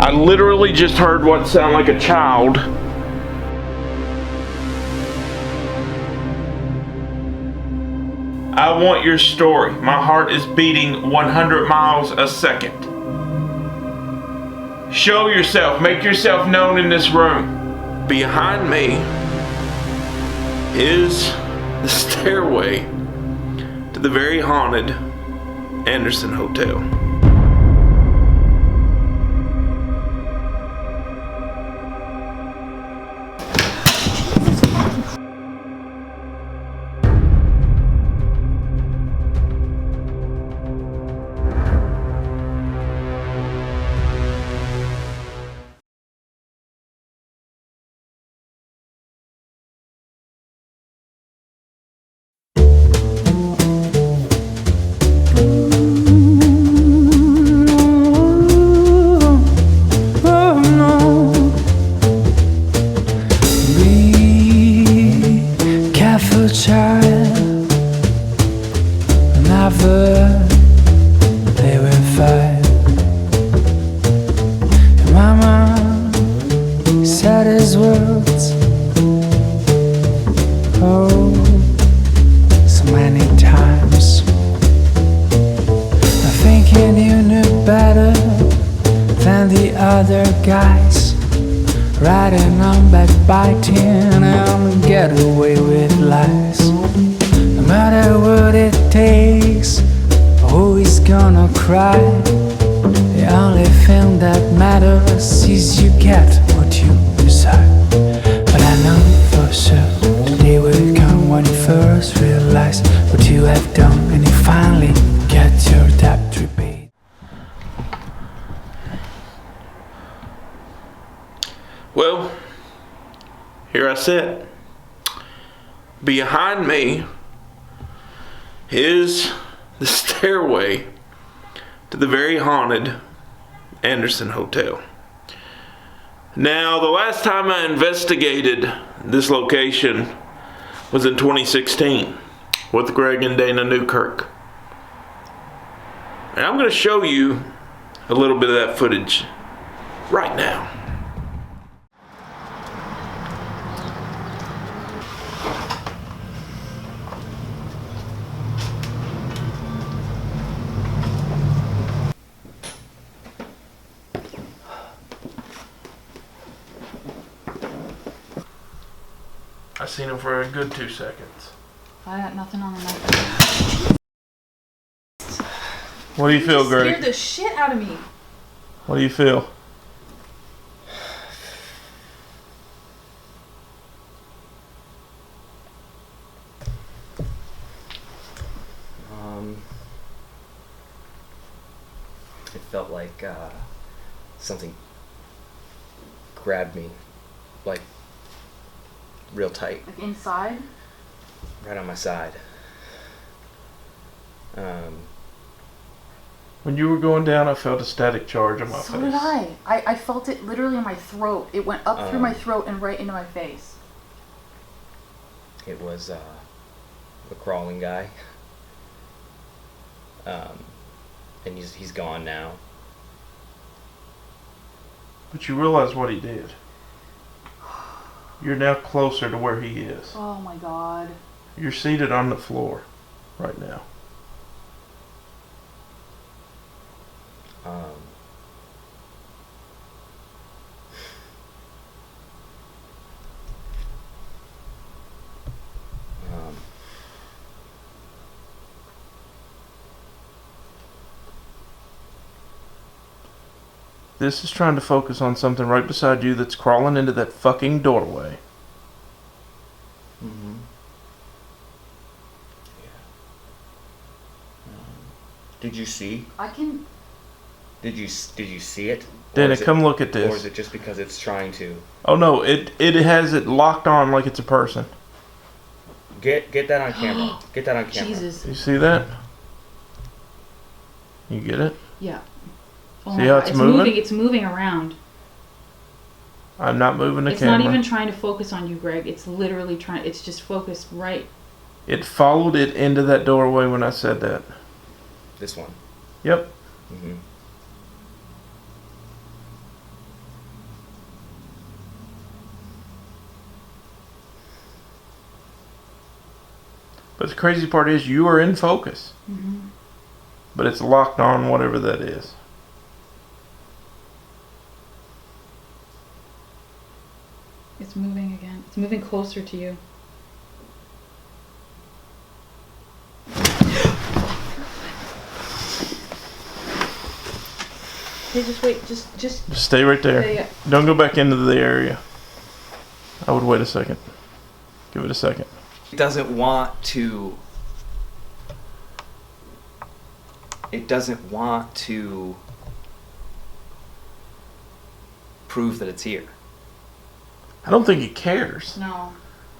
I literally just heard what sounded like a child. I want your story. My heart is beating 100 miles a second. Show yourself. Make yourself known in this room. Behind me is the stairway to the very haunted Anderson Hotel. Other guys riding on backbiting and get away with lies. No matter what it takes, always gonna cry. The only thing that matters is you get what you desire. But I know for sure the day will come when you first realize what you have done, and you finally get your debt repaid. Well, here I sit. Behind me is the stairway to the very haunted Anderson Hotel. Now, the last time I investigated this location was in 2016 with Greg and Dana Newkirk. And I'm going to show you a little bit of that footage right now. I seen him for a good 2 seconds. I got nothing on the microphone. What do you feel, Greg? Scared the shit out of me. What do you feel? It felt like something grabbed me, like real tight. Like inside? Right on my side. When you were going down, I felt a static charge on my face. So did I. I felt it literally in my throat. It went up through my throat and right into my face. It was a crawling guy. And he's gone now. But you realize what he did. You're now closer to where he is. Oh my god. You're seated on the floor right now. This is trying to focus on something right beside you that's crawling into that fucking doorway. Mm-hmm. Yeah. Did you see? Did you see it? Dana, come look at this. Or is it just because it's trying to? Oh no, it has it locked on like it's a person. Get that on camera. Get that on camera. Jesus. You see that? You get it? Yeah. Oh See my how god. it's moving? It's moving around. I'm not moving the It's camera. not even trying to focus on you, Greg. It's literally trying. It's just focused right. It followed it into that doorway when I said that. This one. Yep. Mm-hmm. But the crazy part is you are in focus. Mm-hmm. But it's locked on whatever that is. It's moving again. It's moving closer to you. Okay, just wait. Just Stay right there. Yeah. Don't go back into the area. I would wait a second. Give it a second. It doesn't want to. It doesn't want to prove that it's here. I don't think it cares. No.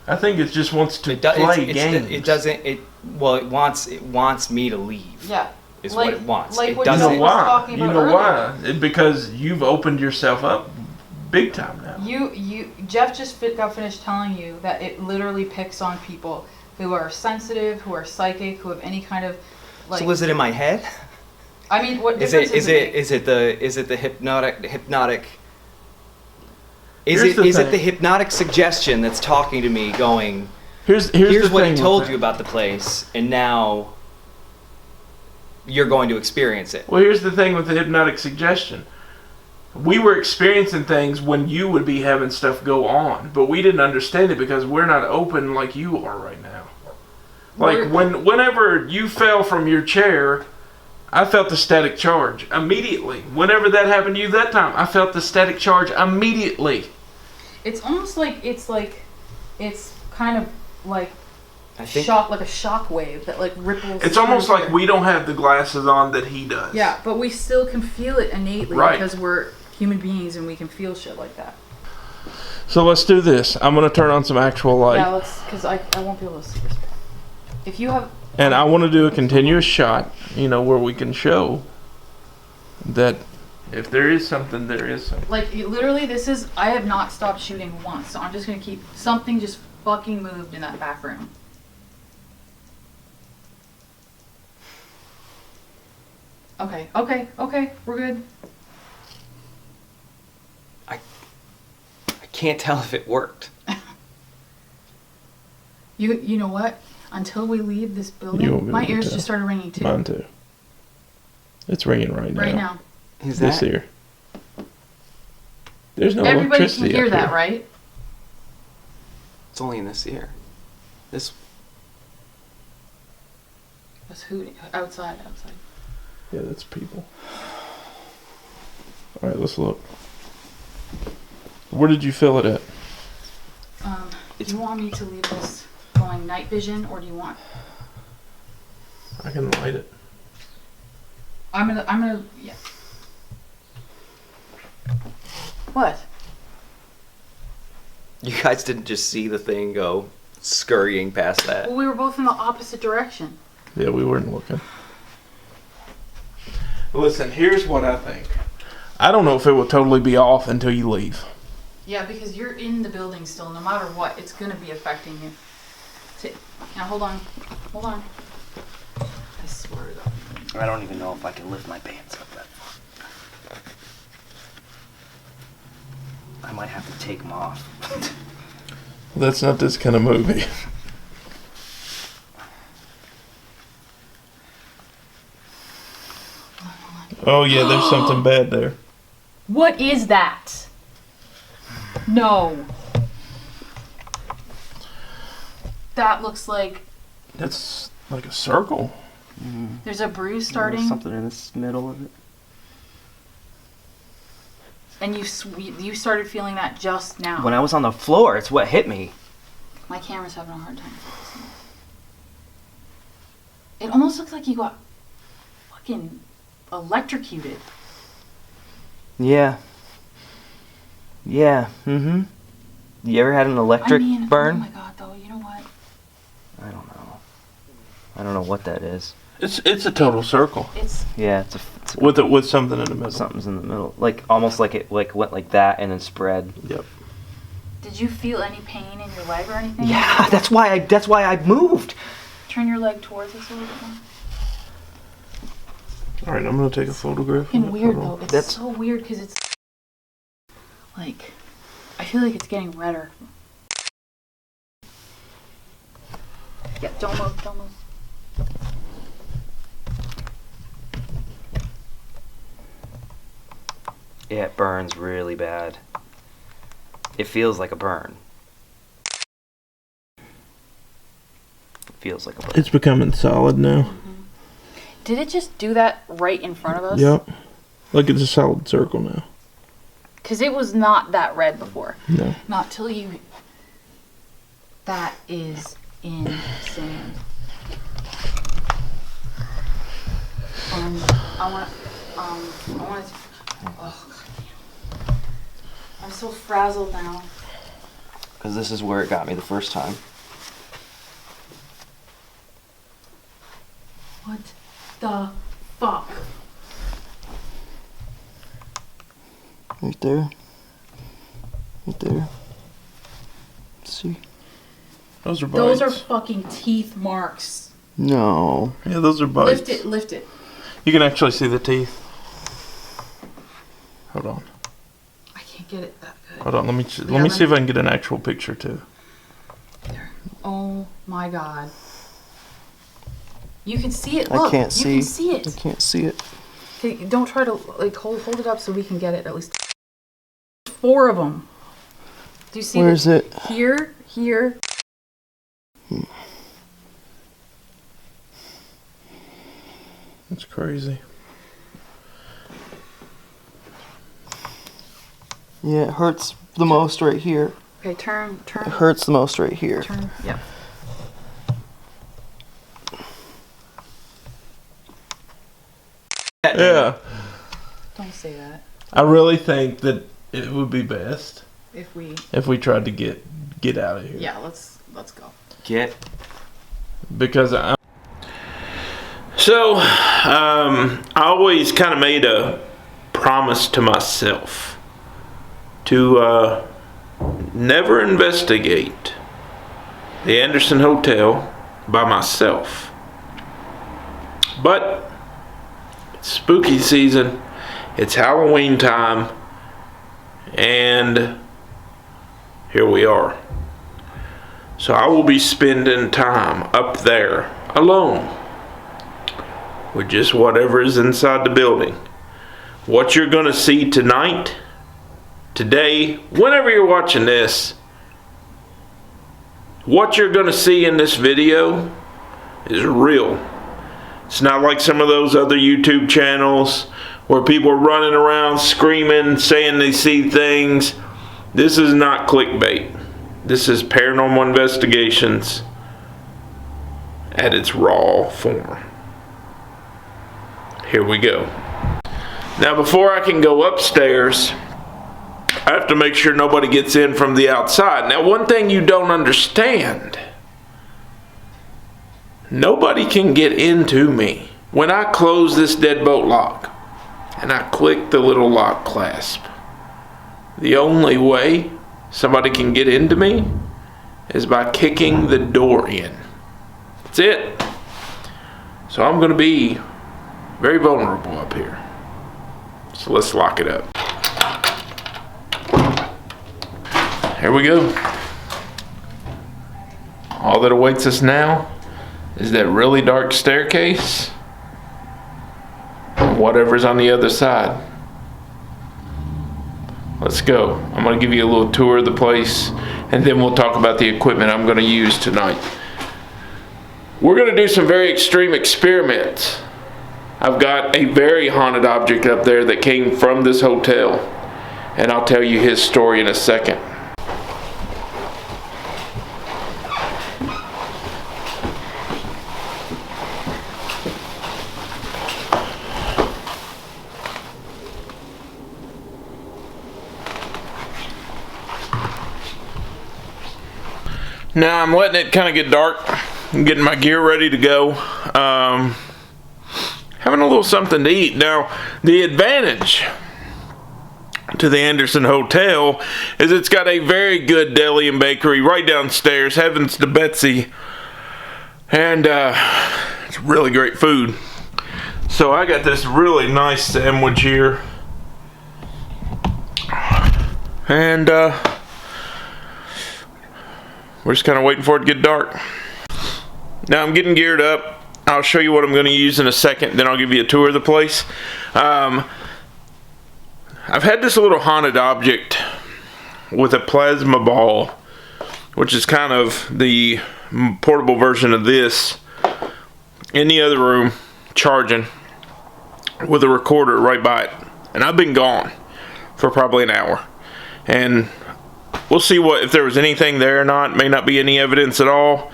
I think it just wants to play games. It doesn't. It wants me to leave. Yeah. Is what it wants. Like It what You doesn't. know you was why? talking You about know earlier. why? Because you've opened yourself up big time now. Jeff just got finished telling you that it literally picks on people who are sensitive, who are psychic, who have any kind of like. So is it in my head? I mean, what Is difference it the hypnotic? Is Here's the it thing. the hypnotic suggestion that's talking to me, going, Here's here's the what thing he with told that. you about the place, and now you're going to experience it. Well, here's the thing with the hypnotic suggestion. We were experiencing things when you would be having stuff go on, but we didn't understand it because we're not open like you are right now. Like whenever you fell from your chair, I felt the static charge immediately. Whenever that happened to you that time, I felt the static charge immediately. It's almost like it's kind of like I think like a shock wave that like ripples. It's almost through like here. we don't have the glasses on that he does. Yeah, but we still can feel it innately Right. because we're human beings and we can feel shit like that. So let's do this. I'm going to turn on some actual light. Yeah, because I won't be able to see this. If you have. And I want to do a continuous shot, where we can show that if there is something, there is something. Like, literally, I have not stopped shooting once, so I'm just going to keep, something just fucking moved in that back room. Okay, we're good. I can't tell if it worked. You know what? Until we leave this You won't building, be my able to ears tell. just started ringing too. Mine too. It's ringing right now. Right now. Is This that? ear. There's no Everybody electricity can hear up that, here. right? It's only in this ear. This. It's hooting. Outside. Yeah, that's people. All right, let's look. Where did you feel it at? Do you want me to leave this going night vision, or do you want... I can light it. I'm gonna, yeah. What? You guys didn't just see the thing go scurrying past that. Well, we were both in the opposite direction. Yeah, we weren't looking. Listen, here's what I think. I don't know if it will totally be off until you leave. Yeah, because you're in the building still. No matter what, it's gonna be affecting you. Now, hold on. I swear to God. I don't even know if I can lift my pants up that far. I might have to take them off. That's not this kind of movie. Oh yeah, there's something bad there. What is that? No. That looks like That's like a circle. there's a bruise There's starting, something in this middle of it. and you started feeling that just now. When I was on the floor, it's what hit me. My camera's having a hard time focusing. It almost looks like you got fucking electrocuted. Yeah. Yeah. Mm-hmm. You ever had an electric burn? Oh my god, though, you know what? I don't know. I don't know what that is. It's a total circle Yeah, it's a with something in the middle. something's in the middle, like almost like it went like that and then spread. Yep. Did you feel any pain in your leg or anything? Yeah, that's why I moved. Turn your leg towards us a little bit more. All right, I'm gonna take a photograph. Fucking of it. weird Hold though. on. It's That's- so weird because it's like I feel like it's getting redder. Yeah, don't move, don't move. Yeah, it burns really bad. It feels like a burn. It feels like a burn. It's becoming solid now. Did it just do that right in front of us? Yep. Like it's a solid circle now. Because it was not that red before. No. Not till you... That is insane. I want to... Oh, God. I'm so frazzled now. Because this is where it got me the first time. What the fuck? Right there. Right there. See? Those are bites. Those are fucking teeth marks. No. Yeah, those are bites. Lift it, lift it. You can actually see the teeth. Hold on. I can't get it that good. Hold on. Let me see if I can get an actual picture too. There. Oh my god. You can see it. I Look, can't see. You can see it. I can't see it. Okay, don't try to like hold it up so we can get it at least. 4 of them. Do you see? Where's it? Here, here. That's crazy. Yeah, it hurts the most right here. Okay, turn. It hurts the most right here. Turn. Yep. Yeah. Don't say that. I really think that it would be best If we tried to get out of here. Yeah, let's go. Get. Because I always kind of made a promise to myself to never investigate the Anderson Hotel by myself. But it's spooky season, it's Halloween time, and here we are. So I will be spending time up there alone with just whatever is inside the building. What you're gonna see tonight, today, whenever you're watching this, what you're gonna see in this video is real. It's not like some of those other YouTube channels where people are running around screaming, saying they see things. This is not clickbait. This is paranormal investigations at its raw form. Here we go. Now, before I can go upstairs, I have to make sure nobody gets in from the outside. Now, one thing you don't understand, nobody can get into me. When I close this deadbolt lock and I click the little lock clasp, the only way somebody can get into me is by kicking the door in. That's it. So I'm going to be very vulnerable up here. So let's lock it up. Here we go. All that awaits us now is that really dark staircase and whatever's on the other side. Let's go. I'm going to give you a little tour of the place, and then we'll talk about the equipment I'm going to use tonight. We're going to do some very extreme experiments. I've got a very haunted object up there that came from this hotel, and I'll tell you his story in a second. Now I'm letting it kind of get dark. I'm getting my gear ready to go. Having a little something to eat. Now, the advantage to the Anderson Hotel is it's got a very good deli and bakery right downstairs. Heavens to Betsy. And it's really great food. So I got this really nice sandwich here. And we're just kind of waiting for it to get dark. Now I'm getting geared up. I'll show you what I'm going to use in a second, then I'll give you a tour of the place. I've had this little haunted object with a plasma ball, which is kind of the portable version of this, in the other room, charging, with a recorder right by it. And I've been gone for probably an hour. And we'll see if there was anything there or not. May not be any evidence at all.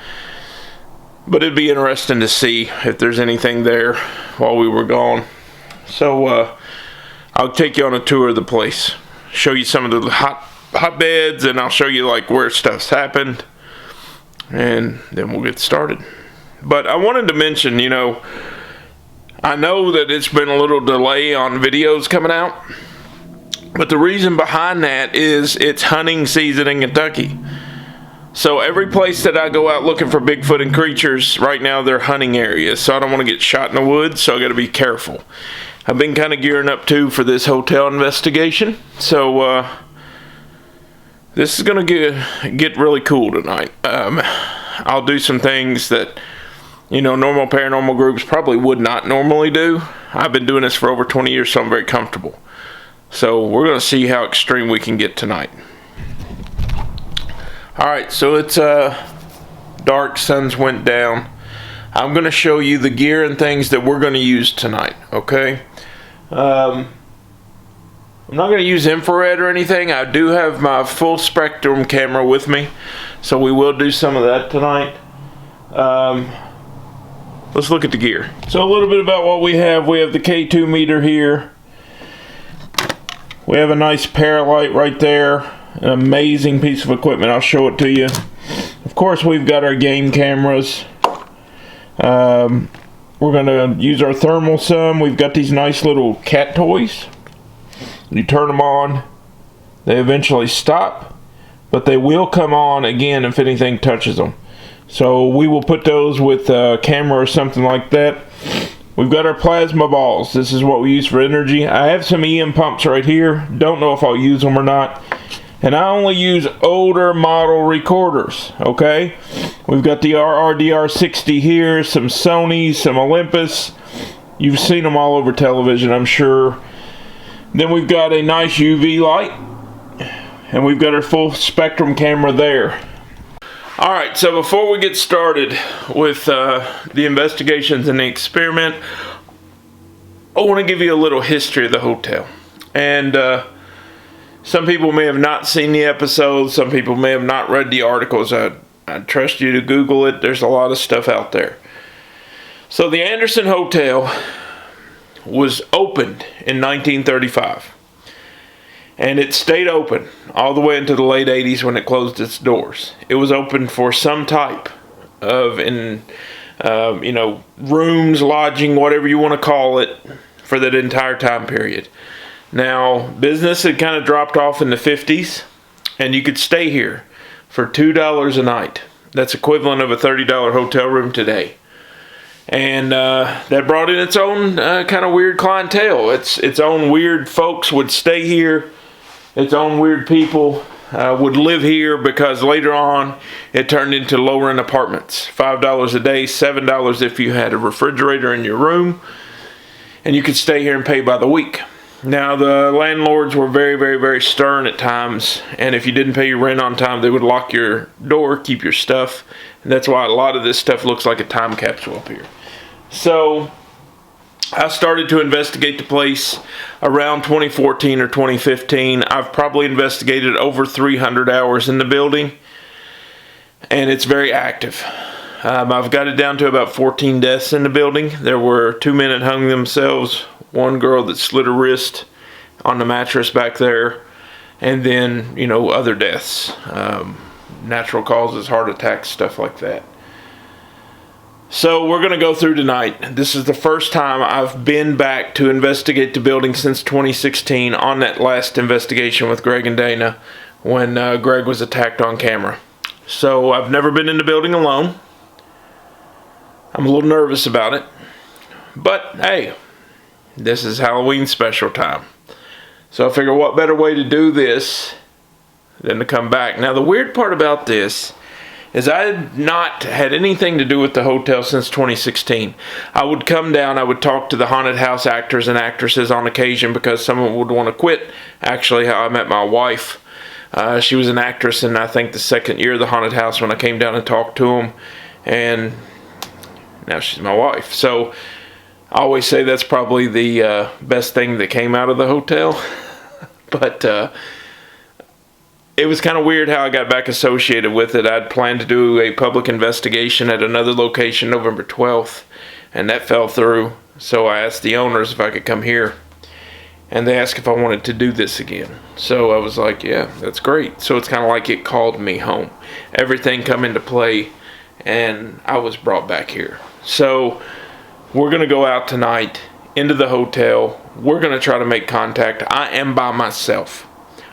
But it'd be interesting to see if there's anything there while we were gone. So I'll take you on a tour of the place. Show you some of the hot beds, and I'll show you like where stuff's happened. And then we'll get started. But I wanted to mention, you know, I know that it's been a little delay on videos coming out. But the reason behind that is it's hunting season in Kentucky. So every place that I go out looking for Bigfoot and creatures, right now they're hunting areas. So I don't want to get shot in the woods, so I got to be careful. I've been kind of gearing up too for this hotel investigation. So this is going to get really cool tonight. I'll do some things that, you know, normal paranormal groups probably would not normally do. I've been doing this for over 20 years, so I'm very comfortable. So we're going to see how extreme we can get tonight. Alright, so it's dark, sun's went down. I'm going to show you the gear and things that we're going to use tonight, okay? I'm not going to use infrared or anything. I do have my full spectrum camera with me, so we will do some of that tonight. Let's look at the gear. So a little bit about what we have. We have the K2 meter here. We have a nice Paralight right there. An amazing piece of equipment. I'll show it to you. Of course, we've got our game cameras. We're going to use our thermal some. We've got these nice little cat toys. You turn them on. They eventually stop. But they will come on again if anything touches them. So we will put those with a camera or something like that. We've got our plasma balls. This is what we use for energy. I have some EM pumps right here. Don't know if I'll use them or not. And I only use older model recorders, okay? We've got the RRDR60 here, some Sony, some Olympus. You've seen them all over television, I'm sure. Then we've got a nice UV light. And we've got our full spectrum camera there. Alright, so before we get started with the investigations and the experiment, I want to give you a little history of the hotel. And some people may have not seen the episodes, some people may have not read the articles. I trust you to Google it. There's a lot of stuff out there. So the Anderson Hotel was opened in 1935. And it stayed open all the way into the late 80s when it closed its doors. It was open for some type of, rooms, lodging, whatever you want to call it, for that entire time period. Now, business had kind of dropped off in the 50s, and you could stay here for $2 a night. That's equivalent of a $30 hotel room today. And that brought in its own kind of weird clientele. Its own weird folks would stay here. Its own weird people would live here, because later on it turned into lower-end apartments. $5 a day, $7 if you had a refrigerator in your room. And you could stay here and pay by the week. Now, the landlords were very, very, very stern at times. And if you didn't pay your rent on time, they would lock your door, keep your stuff. And that's why a lot of this stuff looks like a time capsule up here. So I started to investigate the place around 2014 or 2015. I've probably investigated over 300 hours in the building, and it's very active. I've got it down to about 14 deaths in the building. There were 2 men that hung themselves, one girl that slit her wrist on the mattress back there, and then, other deaths, natural causes, heart attacks, stuff like that. So we're going to go through tonight. This is the first time I've been back to investigate the building since 2016 on that last investigation with Greg and Dana when Greg was attacked on camera. So I've never been in the building alone. I'm a little nervous about it. But hey, this is Halloween special time. So I figure what better way to do this than to come back. Now the weird part about this is I had not had anything to do with the hotel since 2016. I would come down, I would talk to the haunted house actors and actresses on occasion because someone would want to quit. Actually, how I met my wife. She was an actress in, I think, the second year of the haunted house when I came down and talked to them. And now she's my wife. So I always say that's probably the best thing that came out of the hotel. But it was kind of weird how I got back associated with it. I'd planned to do a public investigation at another location November 12th, and that fell through. So I asked the owners if I could come here, and they asked if I wanted to do this again. So I was like, yeah, that's great. So it's kind of like it called me home. Everything come into play, and I was brought back here. So we're going to go out tonight into the hotel. We're going to try to make contact. I am by myself.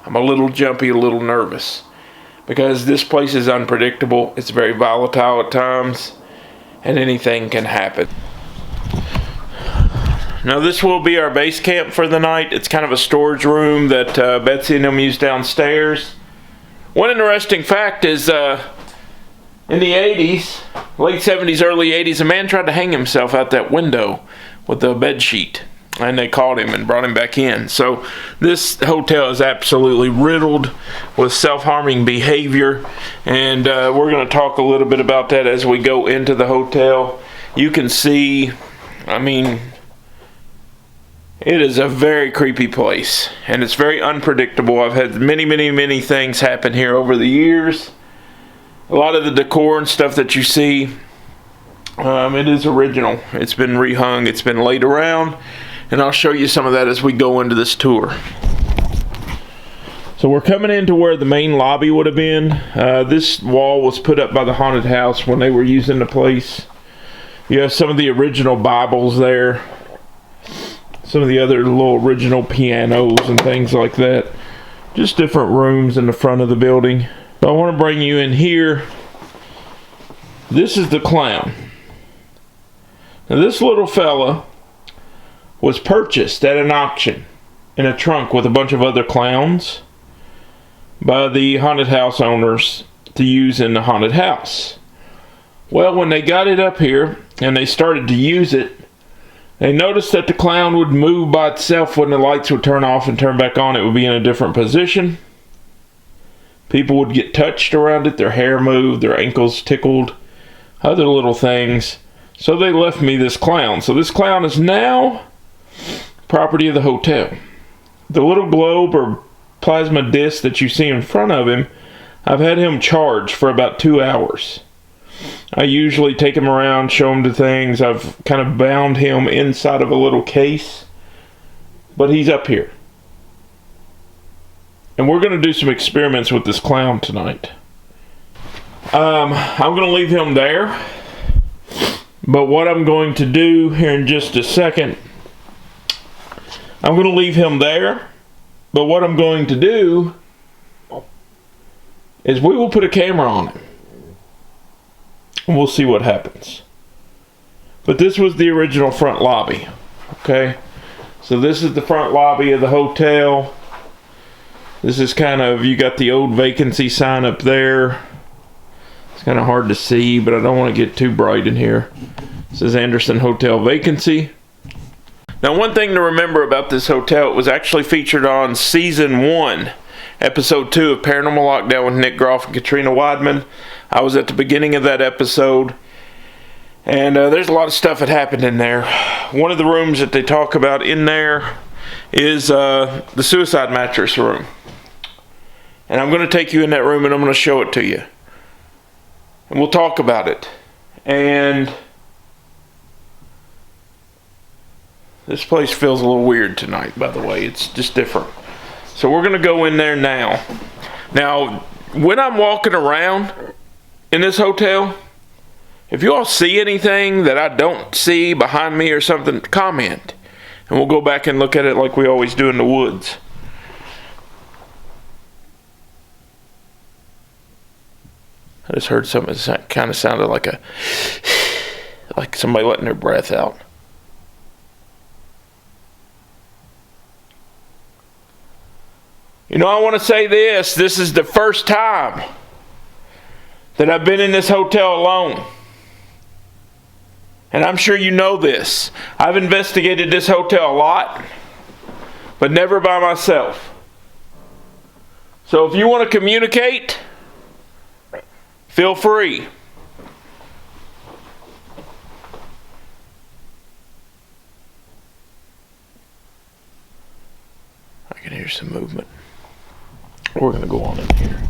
I'm a little jumpy, a little nervous, because this place is unpredictable. It's very volatile at times, and anything can happen. Now, this will be our base camp for the night. It's kind of a storage room that Betsy and them use downstairs. One interesting fact is, in the 80s, late 70s, early 80s, a man tried to hang himself out that window with a bed sheet. And they caught him and brought him back in. So this hotel is absolutely riddled with self-harming behavior. And we're going to talk a little bit about that as we go into the hotel. You can see, I mean, it is a very creepy place. And it's very unpredictable. I've had many things happen here over the years. A lot of the decor and stuff that you see, it is original. It's been rehung. It's been laid around. And I'll show you some of that as we go into this tour. So we're coming into where the main lobby would have been. This wall was put up by the haunted house when they were using the place. You have some of the original Bibles there. Some of the other little original pianos and things like that. Just different rooms in the front of the building. So I want to bring you in here. This is the clown. Now this little fella was purchased at an auction in a trunk with a bunch of other clowns by the haunted house owners to use in the haunted house. Well, when they got it up here and they started to use it, they noticed that the clown would move by itself when the lights would turn off and turn back on. It would be in a different position. People would get touched around it, their hair moved, their ankles tickled, other little things. So they left me this clown. So this clown is now property of the hotel. The little globe or plasma disc that you see in front of him, I've had him charged for about 2 hours. I usually take him around, show him the things. I've kind of bound him inside of a little case, but he's up here. And we're going to do some experiments with this clown tonight. I'm going to leave him there, but what I'm going to do here in just a second, I'm going to leave him there, but what I'm going to do is we will put a camera on him. And we'll see what happens. But this was the original front lobby. Okay? So this is the front lobby of the hotel. This is kind of, you got the old vacancy sign up there. It's kind of hard to see, but I don't want to get too bright in here. It says Anderson Hotel Vacancy. Now, one thing to remember about this hotel, it was actually featured on Season 1, Episode 2 of Paranormal Lockdown with Nick Groff and Katrina Weidman. I was at the beginning of that episode, and there's a lot of stuff that happened in there. One of the rooms that they talk about in there is the suicide mattress room. And I'm going to take you in that room and I'm going to show it to you. And we'll talk about it. And this place feels a little weird tonight, by the way. It's just different. So we're going to go in there now. Now, when I'm walking around in this hotel, if you all see anything that I don't see behind me or something, comment. And we'll go back and look at it like we always do in the woods. I just heard something that kind of sounded like somebody letting their breath out. You know, I want to say this. This is the first time that I've been in this hotel alone. And I'm sure you know this. I've investigated this hotel a lot, but never by myself. So if you want to communicate, feel free. I can hear some movement. We're going to go on in here.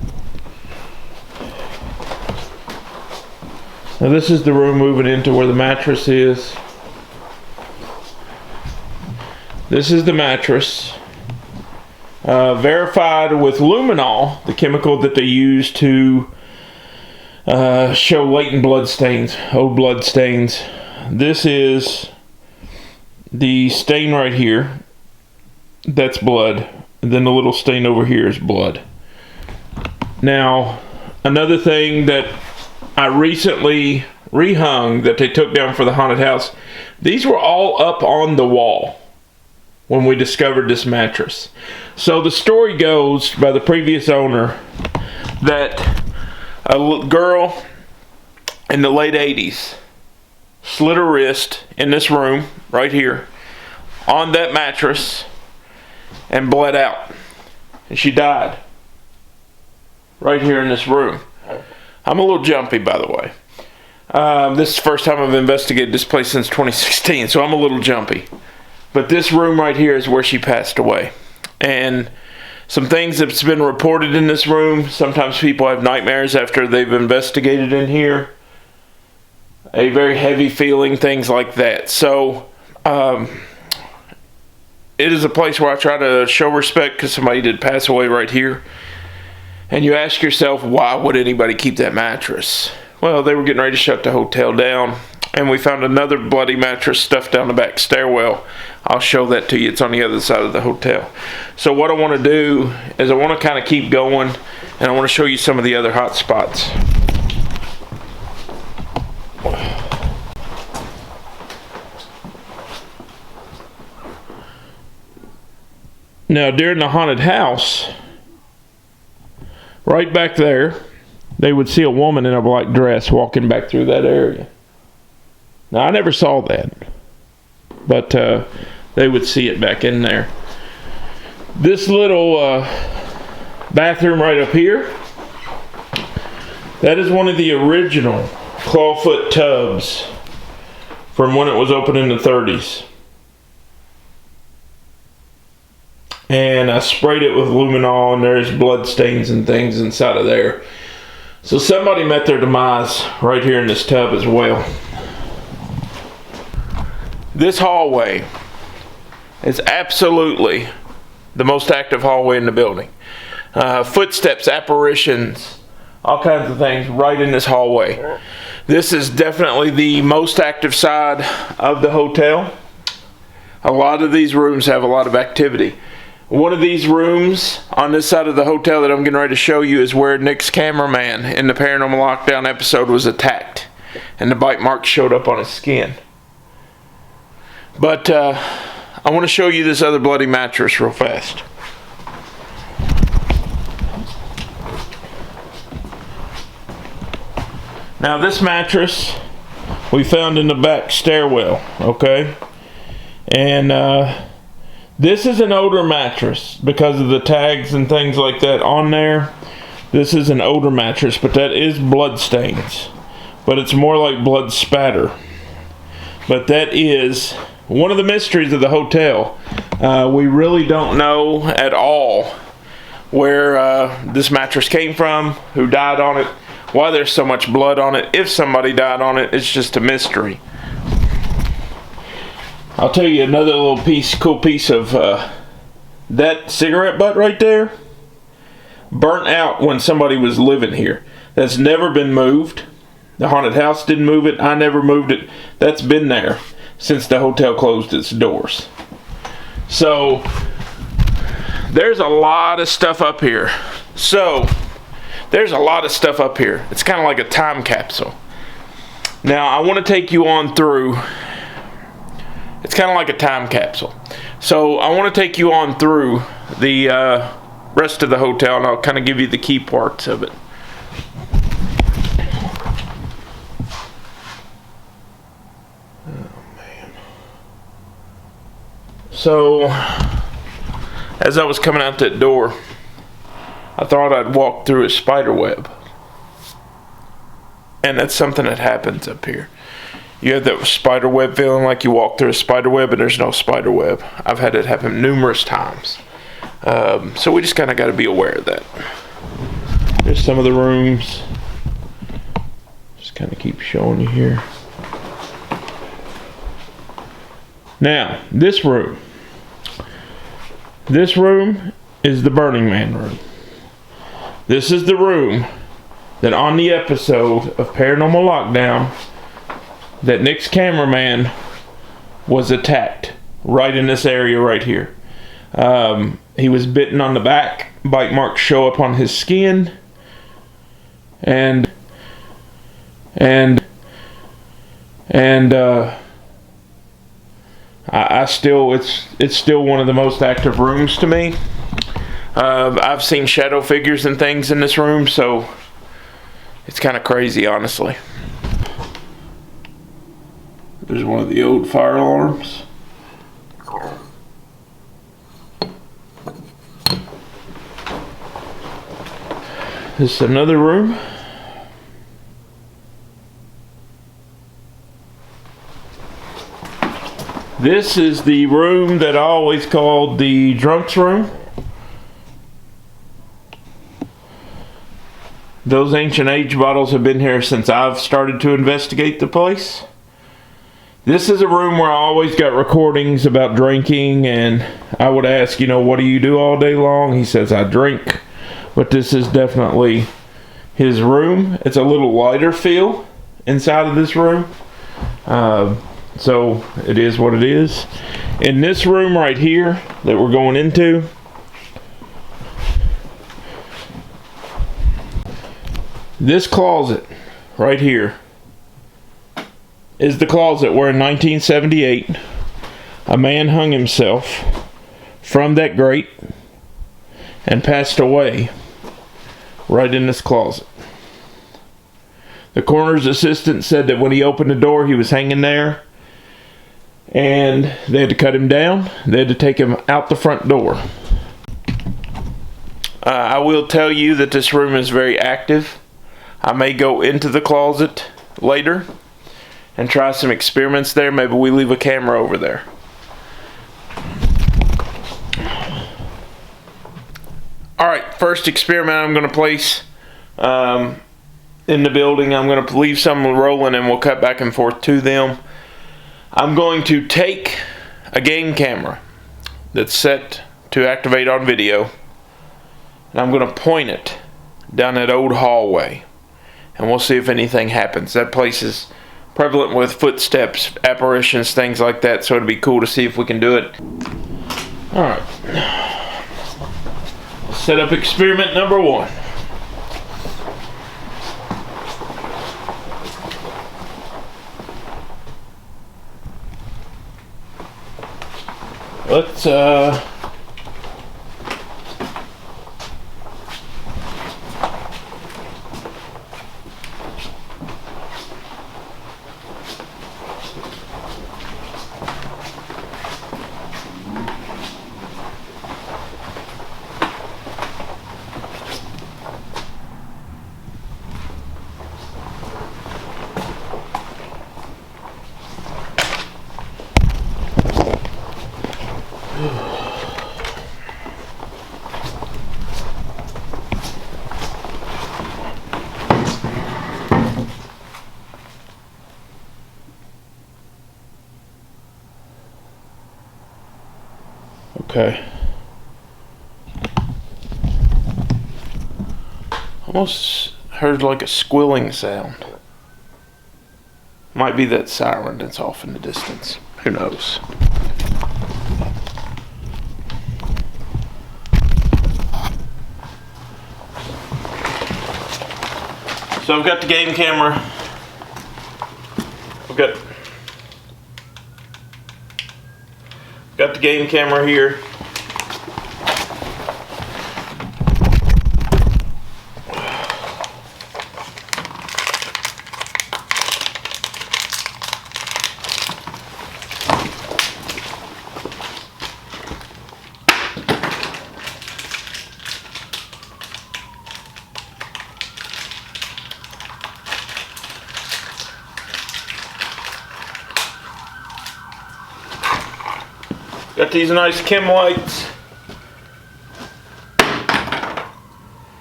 Now this is the room moving into where the mattress is. This is the mattress. Verified with luminol, the chemical that they use to show latent blood stains, old blood stains. This is the stain right here. That's blood. And then the little stain over here is blood. Now, another thing that I recently rehung that they took down for the haunted house, these were all up on the wall when we discovered this mattress. So the story goes by the previous owner that a girl in the late 80s slit her wrist in this room right here on that mattress and bled out, and she died right here in this room. I'm a little jumpy, by the way. This is the first time I've investigated this place since 2016, so I'm a little jumpy. But this room right here is where she passed away. And some things that's been reported in this room. Sometimes people have nightmares after they've investigated in here. A very heavy feeling, things like that. So, it is a place where I try to show respect because somebody did pass away right here. And you ask yourself, why would anybody keep that mattress? Well, they were getting ready to shut the hotel down, and we found another bloody mattress stuffed down the back stairwell. I'll show that to you. It's on the other side of the hotel. So what I want to do is I want to kind of keep going, and I want to show you some of the other hot spots. Now, during the haunted house, right back there, they would see a woman in a black dress walking back through that area. Now, I never saw that, but they would see it back in there. This little bathroom right up here, that is one of the original clawfoot tubs from when it was opened in the 30s. And I sprayed it with luminol, and there's blood stains and things inside of there. So somebody met their demise right here in this tub as well. This hallway is absolutely the most active hallway in the building. Footsteps, apparitions, all kinds of things right in this hallway. This is definitely the most active side of the hotel. A lot of these rooms have a lot of activity. One of these rooms on this side of the hotel that I'm getting ready to show you is where Nick's cameraman in the Paranormal Lockdown episode was attacked, and the bite marks showed up on his skin. But I want to show you this other bloody mattress real fast. Now this mattress we found in the back stairwell, okay? And this is an older mattress because of the tags and things like that on there. This is an older mattress, but that is blood stains. But it's more like blood spatter. But that is one of the mysteries of the hotel. We really don't know at all where this mattress came from, who died on it, why there's so much blood on it. If somebody died on it, it's just a mystery. I'll tell you another little cool piece of that cigarette butt right there. Burnt out when somebody was living here. That's never been moved. The haunted house didn't move it. I never moved it. That's been there since the hotel closed its doors. So there's a lot of stuff up here. It's kind of like a time capsule. Now I want to take you on through. It's kind of like a time capsule. So I want to take you on through the rest of the hotel, and I'll kind of give you the key parts of it. So, as I was coming out that door, I thought I'd walk through a spider web. And that's something that happens up here. You have that spider web feeling like you walk through a spider web and there's no spider web. I've had it happen numerous times. So we just kind of got to be aware of that. There's some of the rooms. Just kind of keep showing you here. Now, this room. This room is the Burning Man room. This is the room that on the episode of Paranormal Lockdown that Nick's cameraman was attacked right in this area right here. He was bitten on the back. Bite marks show up on his skin. And I still, it's still one of the most active rooms to me. I've seen shadow figures and things in this room, so it's kind of crazy, honestly. There's one of the old fire alarms. This is another room. This is the room that I always called the drunk's room. Those ancient age bottles have been here since I've started to investigate the place. This is a room where I always got recordings about drinking, and I would ask, what do you do all day long? He says, I drink. But this is definitely his room. It's a little lighter feel inside of this room. So it is what it is. In this room right here that we're going into, this closet right here is the closet where in 1978 a man hung himself from that grate and passed away right in this closet. The coroner's assistant said that when he opened the door he was hanging there, and they had to cut him down. They had to take him out the front door. I will tell you that this room is very active. I may go into the closet later and try some experiments there. Maybe we leave a camera over there. Alright, first experiment I'm going to place in the building. I'm going to leave some rolling and we'll cut back and forth to them. I'm going to take a game camera that's set to activate on video, and I'm going to point it down that old hallway, and we'll see if anything happens. That place is prevalent with footsteps, apparitions, things like that, so it'd be cool to see if we can do it. Alright. Set up experiment number 1. Let's Okay. Almost heard like a squealing sound. Might be that siren that's off in the distance. Who knows? So I've got the game camera. I've got the game camera here. Got these nice chem lights.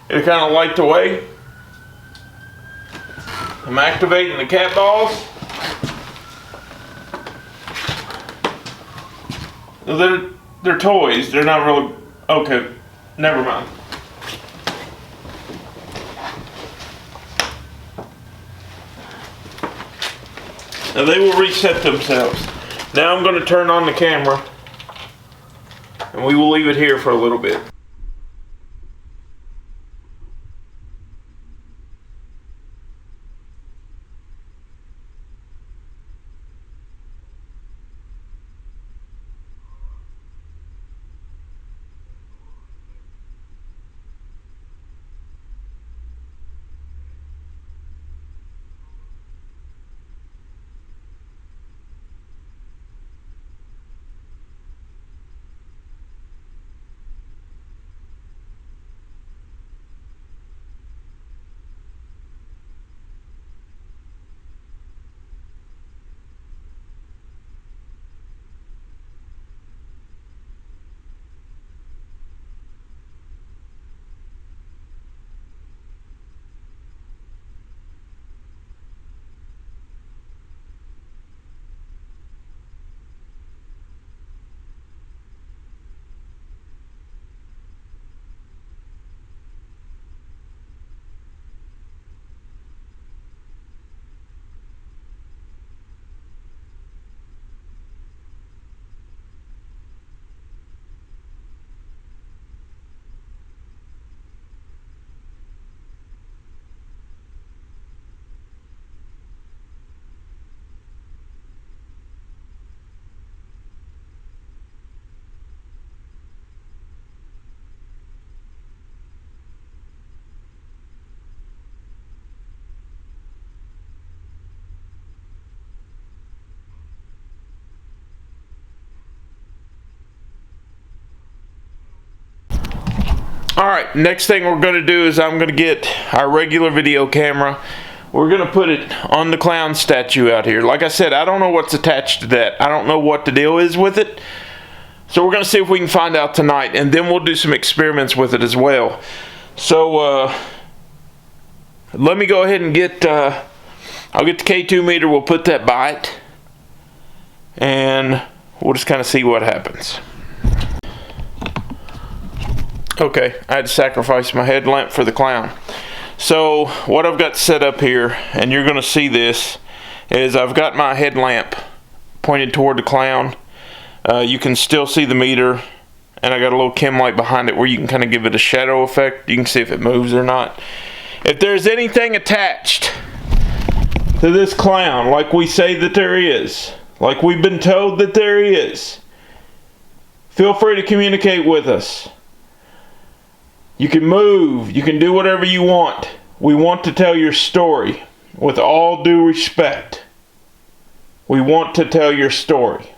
It'll kind of light the way. I'm activating the cat balls. They're toys. They're not really. Okay, never mind. Now they will reset themselves. Now I'm going to turn on the camera, and we will leave it here for a little bit. Alright, next thing we're going to do is I'm going to get our regular video camera. We're going to put it on the clown statue out here. Like I said, I don't know what's attached to that. I don't know what the deal is with it. So we're going to see if we can find out tonight. And then we'll do some experiments with it as well. So, let me go ahead and get, I'll get the K2 meter. We'll put that by it. And we'll just kind of see what happens. Okay, I had to sacrifice my headlamp for the clown. So what I've got set up here, and you're going to see this, is I've got my headlamp pointed toward the clown. You can still see the meter, and I got a little chem light behind it where you can kind of give it a shadow effect. You can see if it moves or not. If there's anything attached to this clown, like we say that there is, like we've been told that there is, feel free to communicate with us. You can move, you can do whatever you want. We want to tell your story with all due respect. We want to tell your story.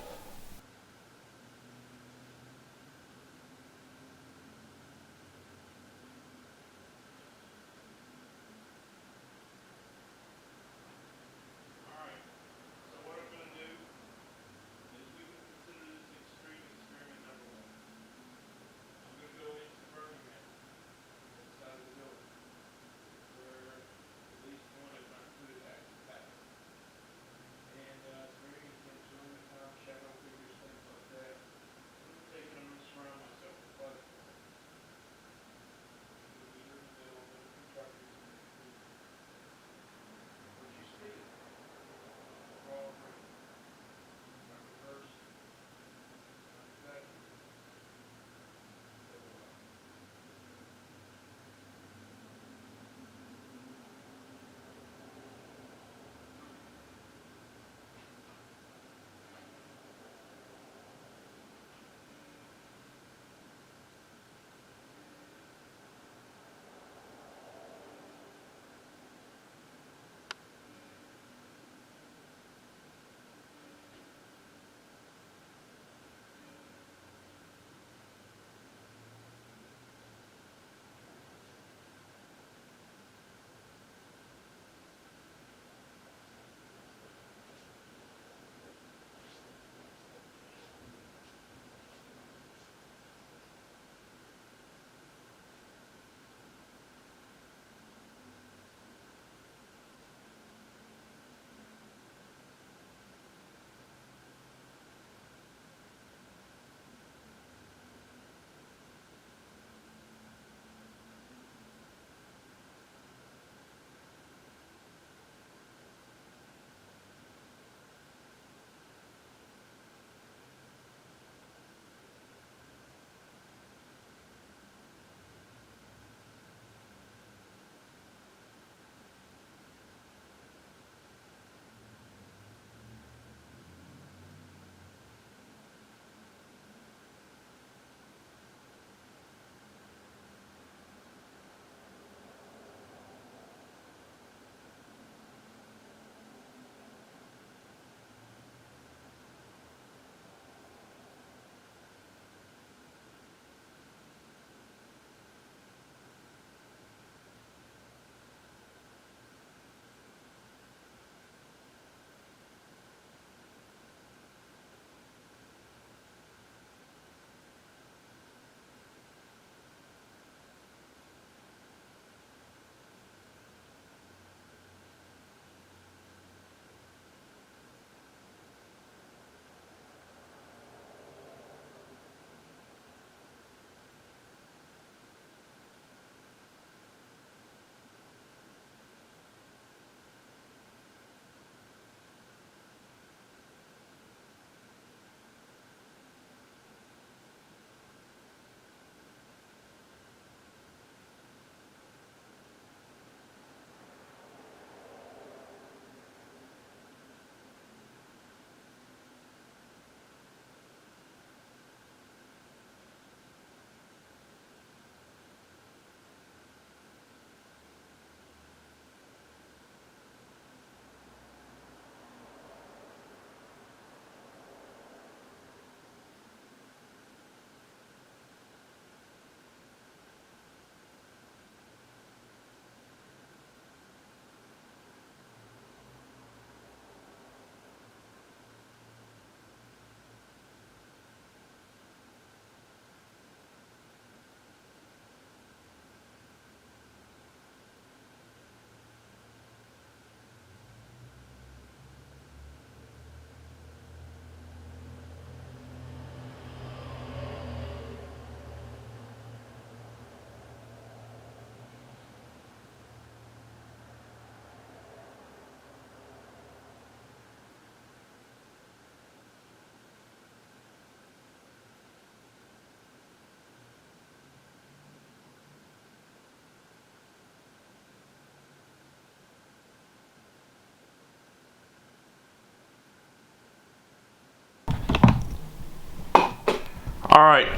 Alright,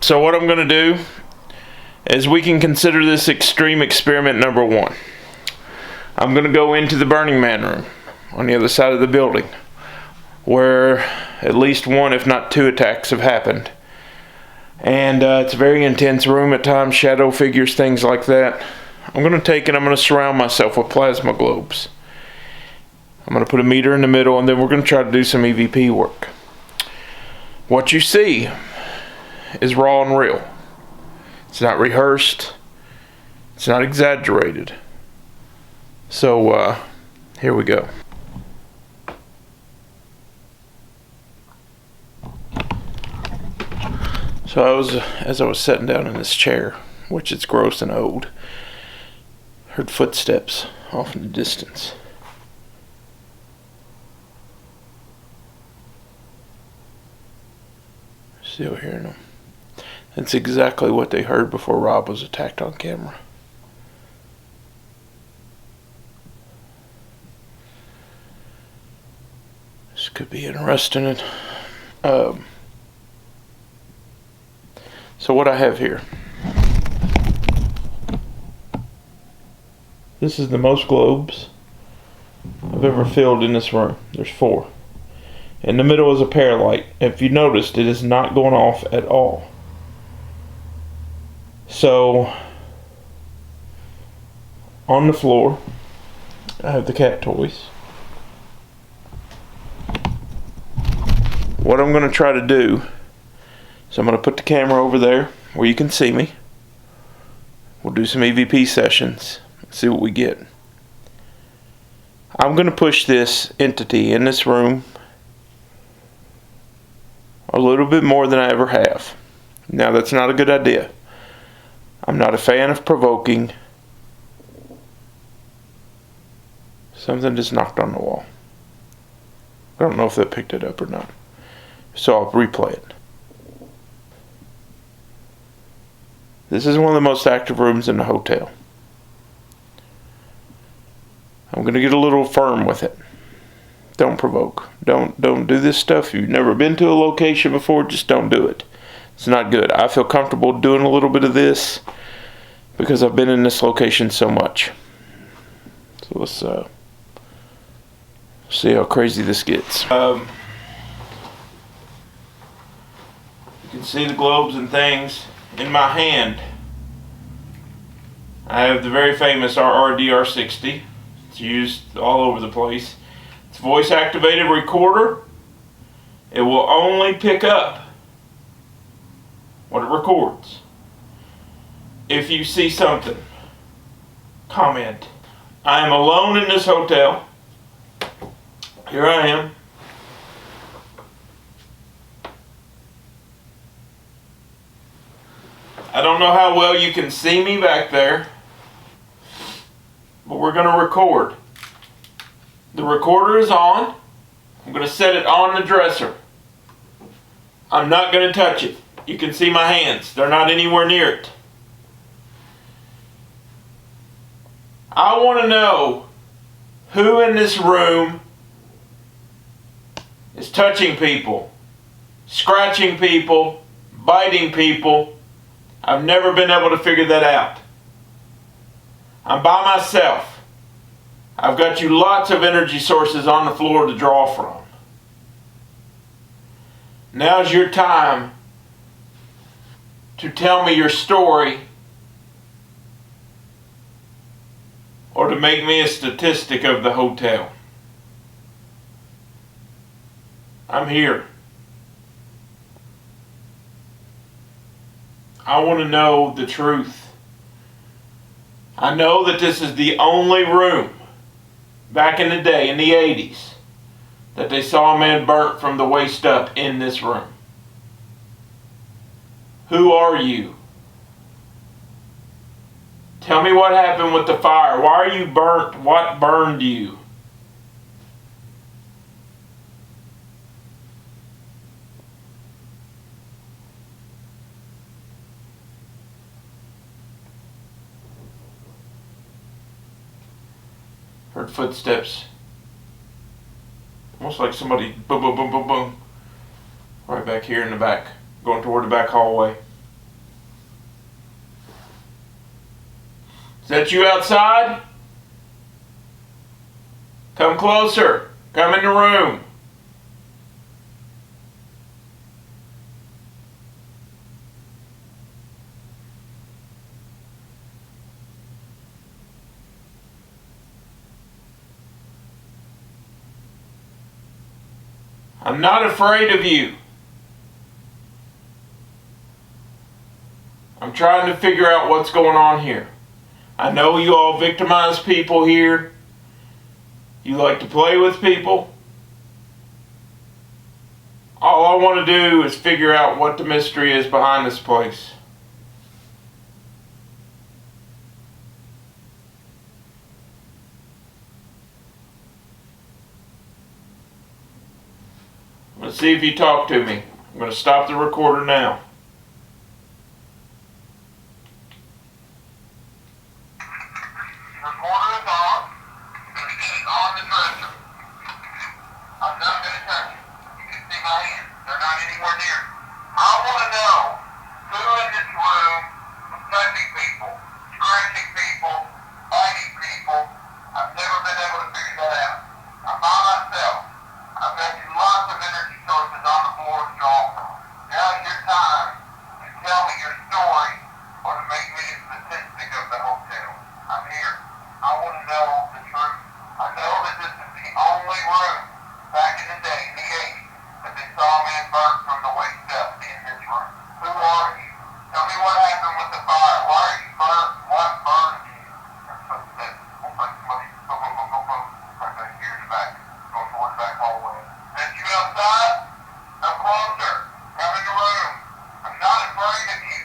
so what I'm going to do is we can consider this extreme experiment number 1. I'm going to go into the Burning Man room on the other side of the building, where at least 1, if not 2 attacks have happened. And it's a very intense room at times, shadow figures, things like that. I'm going to take and I'm going to surround myself with plasma globes. I'm going to put a meter in the middle, and then we're going to try to do some EVP work. What you see is raw and real. It's not rehearsed. It's not exaggerated. So, here we go. So as I was sitting down in this chair, which is gross and old, heard footsteps off in the distance. Still hearing them. That's exactly what they heard before Rob was attacked on camera. This could be interesting. So what I have here. This is the most globes I've ever filled in this room. There's 4. In the middle is a paralight. If you noticed, it is not going off at all. So, on the floor, I have the cat toys. What I'm going to try to do is I'm going to put the camera over there where you can see me. We'll do some EVP sessions. See what we get. I'm going to push this entity in this room a little bit more than I ever have. Now, that's not a good idea. I'm not a fan of provoking. Something just knocked on the wall. I don't know if that picked it up or not. So I'll replay it. This is one of the most active rooms in the hotel. I'm going to get a little firm with it. Don't provoke. Don't do this stuff. If you've never been to a location before, just don't do it. It's not good. I feel comfortable doing a little bit of this because I've been in this location so much. So let's see how crazy this gets. You can see the globes and things in my hand. I have the very famous RRDR60. It's used all over the place. It's a voice activated recorder. It will only pick up what it records. If you see something, comment. I am alone in this hotel. Here I am. I don't know how well you can see me back there, but we're going to record. The recorder is on. I'm going to set it on the dresser. I'm not going to touch it. You can see my hands. They're not anywhere near it. I want to know who in this room is touching people, scratching people, biting people. I've never been able to figure that out. I'm by myself. I've got you lots of energy sources on the floor to draw from. Now's your time to tell me your story or to make me a statistic of the hotel. I'm here. I want to know the truth. I know that this is the only room back in the day, in the 80s, that they saw a man burnt from the waist up in this room. Who are you? Tell me what happened with the fire. Why are you burnt? What burned you? Heard footsteps. Almost like somebody boom, boom, boom, boom, boom. Right back here in the back. Going toward the back hallway. Is that you outside? Come closer. Come in the room. I'm not afraid of you. I'm trying to figure out what's going on here. I know you all victimize people here. You like to play with people. All I want to do is figure out what the mystery is behind this place. Let's see if you talk to me. I'm going to stop the recorder now. Recorder is on. It is on the dresser. I'm not going to touch it. You can see my hands. They're not anywhere near it. I want to know who in this room is touching people, scratching people, biting people. I've never been able to figure that out. I'm by myself. I've got you lots of energy sources on the floor to draw from. Now's your time to tell me your story or to make me the statistic of the hotel. I'm here. I want to know the truth. I know that this is the only room back in the day, in the 80s, that they saw a man burnt from the waist up in this room. Who are you? Tell me what happened with the fire. Why are you burnt? What burned you? That's what it says. Looks like somebody, boom. Right back here in the back. Going toward the back hallway. Is you outside? Come closer. Come in the room. I'm not afraid of you.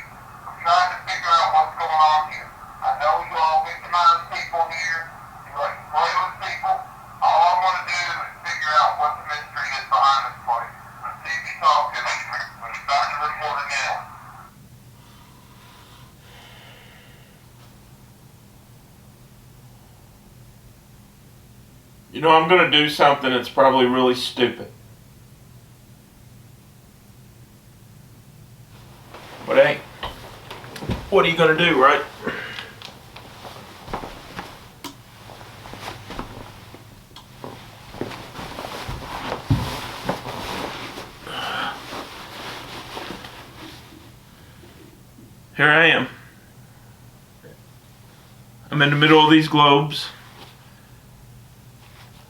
I'm trying to figure out what's going on here. I know you all victimize people here. You like to play with people. All I want to do is figure out what the mystery is behind this place. Let's see if you talk to me. I'm going to start the recorder now. You know, I'm going to do something that's probably really stupid. But hey, what are you going to do, right? Here I am. I'm in the middle of these globes.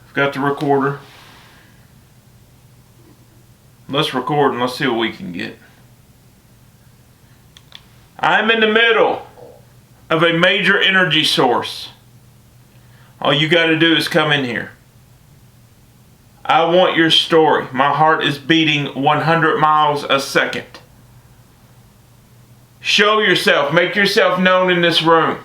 I've got the recorder. Let's record and let's see what we can get. I'm in the middle of a major energy source. All you got to do is come in here. I want your story. My heart is beating 100 miles a second. Show yourself. Make yourself known in this room.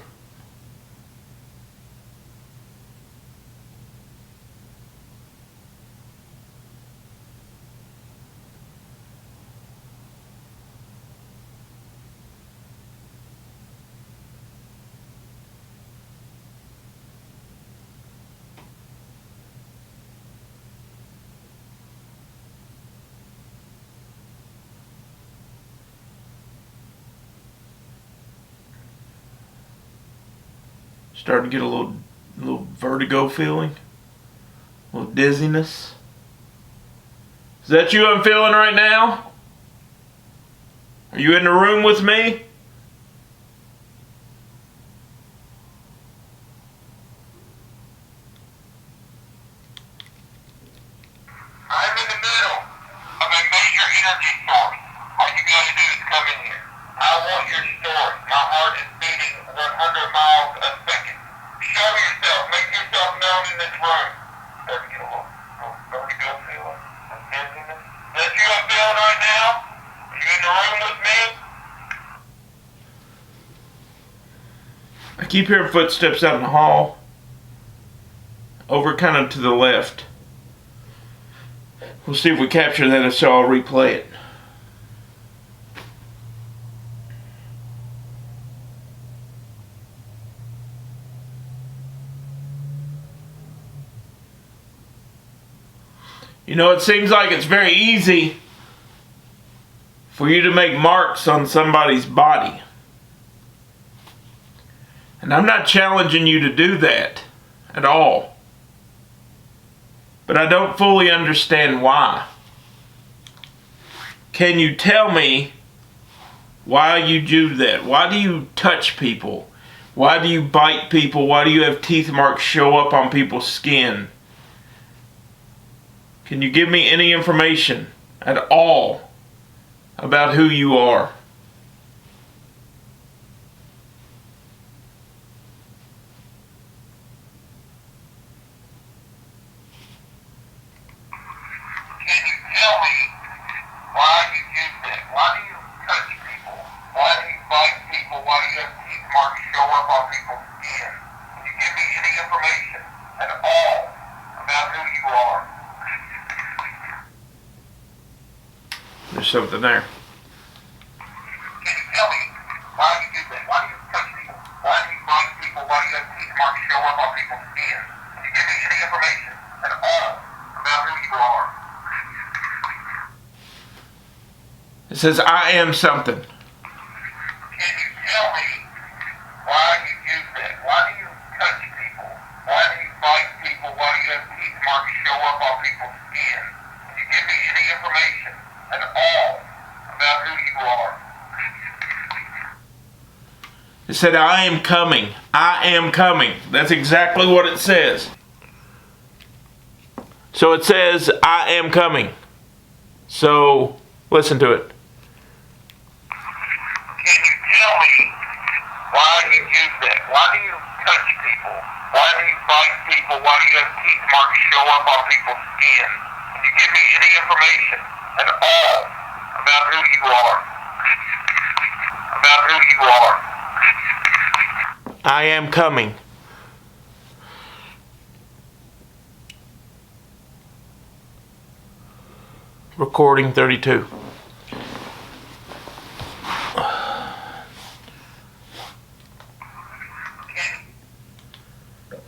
Starting to get a little vertigo feeling, a little dizziness. Is that you I'm feeling right now? Are you in the room with me? I'm in the middle of a major energy source. All you gotta do is come in here. I want your story. My heart is beating 100 miles a second. Show yourself. Make yourself known in this room. There we go. Vertigo feeling. Some dizziness. Is that you I'm feeling right now? Are you in the room with me? I keep hearing footsteps out in the hall. Over kind of to the left. We'll see if we capture that, and so I'll replay it. You know, it seems like it's very easy for you to make marks on somebody's body. And I'm not challenging you to do that at all. But I don't fully understand why. Can you tell me why you do that? Why do you touch people? Why do you bite people? Why do you have teeth marks show up on people's skin? Can you give me any information at all about who you are? Can you tell me why you do that? Why do you touch people? Why do you bite people? Why do you have teeth marks show up on people's skin? Can you give me any information at all about who you are? There's something there. Can you tell me why you do that? Why do you touch people? Why do you bite people? Why do you have teeth marks show up on people's skin? Can you give me any information at all about who you are? It says, I am something. Can you tell me why you do that? Why do you touch people? Why do you bite people? Why do you have teeth marks show up on people's skin? Can you give me any information at all about who you are? It said, I am coming. I am coming. That's exactly what it says. So it says, I am coming. So, listen to it. Can you tell me why you do that? Why do you touch people? Why do you bite people? Why do you have teeth marks show up on people's skin? Can you give me any information at all about who you are? About who you are? I am coming. Recording 32.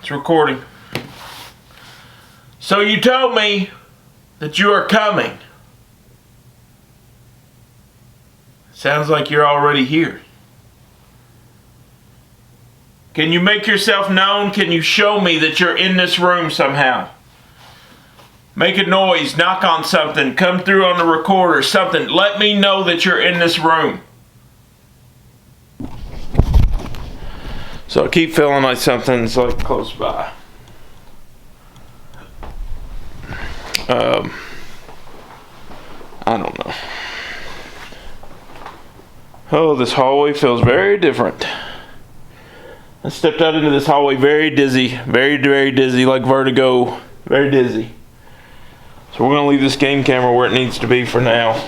It's recording. So you told me that you are coming. Sounds like you're already here. Can you make yourself known? Can you show me that you're in this room somehow? Make a noise, knock on something, come through on the recorder, something. Let me know that you're in this room. So I keep feeling like something's like close by. I don't know. Oh, this hallway feels very different. I stepped out into this hallway very dizzy, very, very dizzy, like vertigo, very dizzy. So we're going to leave this game camera where it needs to be for now.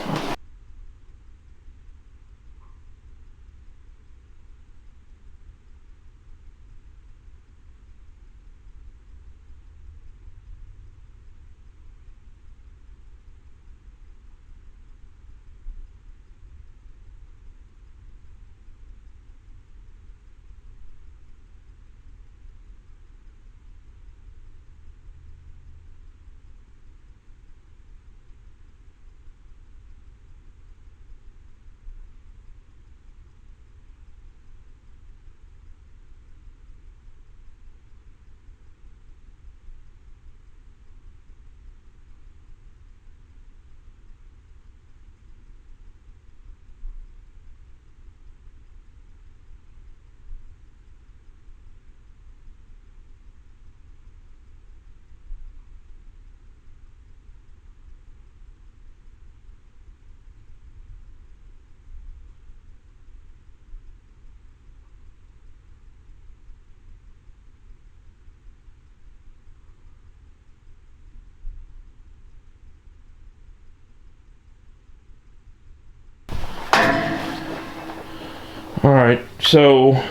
Alright, so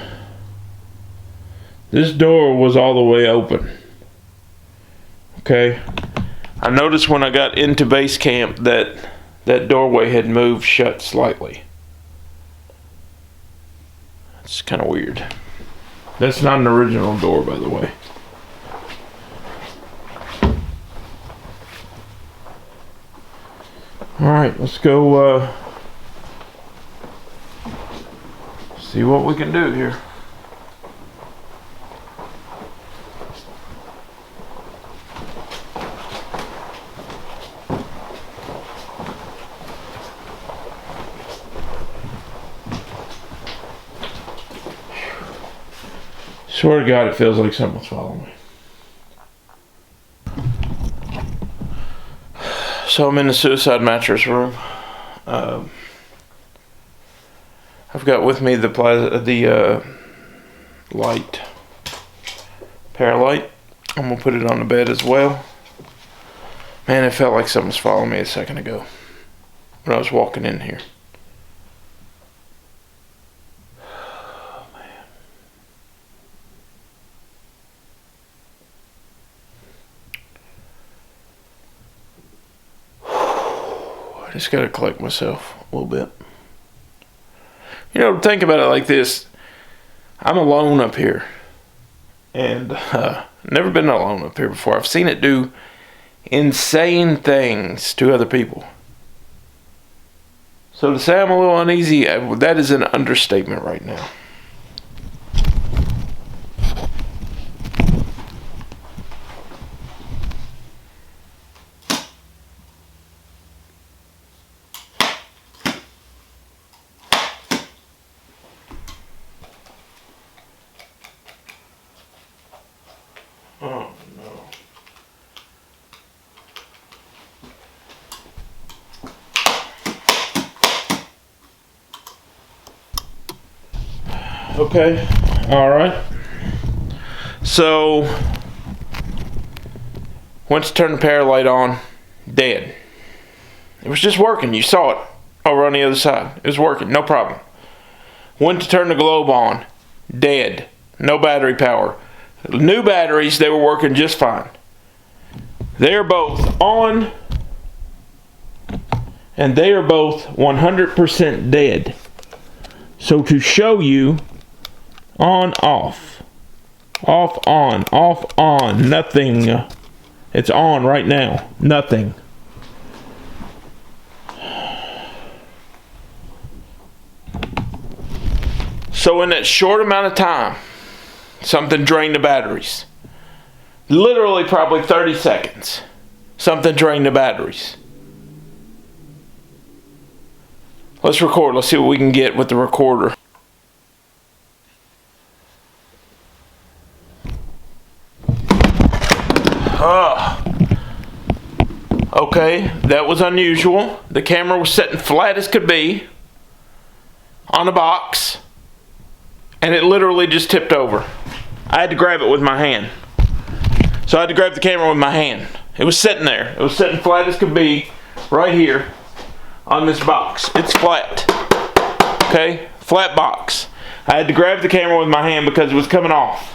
this door was all the way open. Okay. I noticed when I got into base camp that that doorway had moved shut slightly. It's kind of weird. That's not an original door, by the way. Alright, let's go See what we can do here. Swear to God, it feels like someone's following me. So I'm in the suicide mattress room. I've got with me the light, Paralight. I'm gonna put it on the bed as well. Man, it felt like someone was following me a second ago when I was walking in here. I just gotta collect myself a little bit. You know, think about it like this. I'm alone up here. And never been alone up here before. I've seen it do insane things to other people. So to say I'm a little uneasy, that is an understatement right now. Oh no. Okay, all right. So, went to turn the Paralight on, dead. It was just working. You saw it over on the other side. It was working, no problem. Went to turn the globe on, dead. No battery power. New batteries, they were working just fine. They are both on, and they are both 100% dead. So to show you, on, off, on, nothing. It's on right now, nothing. So in that short amount of time, something drained the batteries. Literally probably 30 seconds. Something drained the batteries. Let's record. Let's see what we can get with the recorder. Okay, that was unusual. The camera was sitting flat as could be on a box, and it literally just tipped over. I had to grab it with my hand. So I had to grab the camera with my hand. It was sitting there. It was sitting flat as could be right here on this box. It's flat. Okay? Flat box. I had to grab the camera with my hand because it was coming off.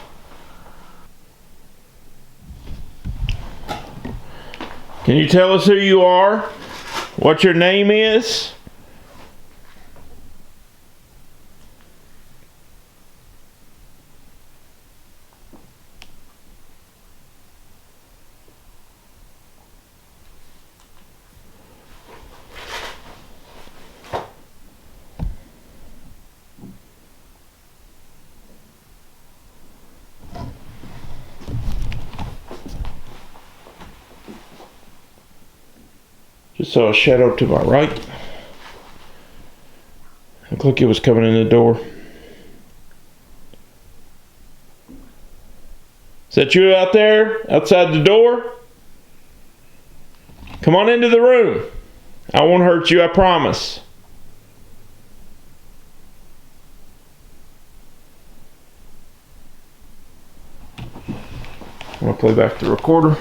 Can you tell us who you are? What your name is? Just saw a shadow to my right. Looked like it was coming in the door. Is that you out there, outside the door? Come on into the room. I won't hurt you, I promise. I'm gonna play back the recorder.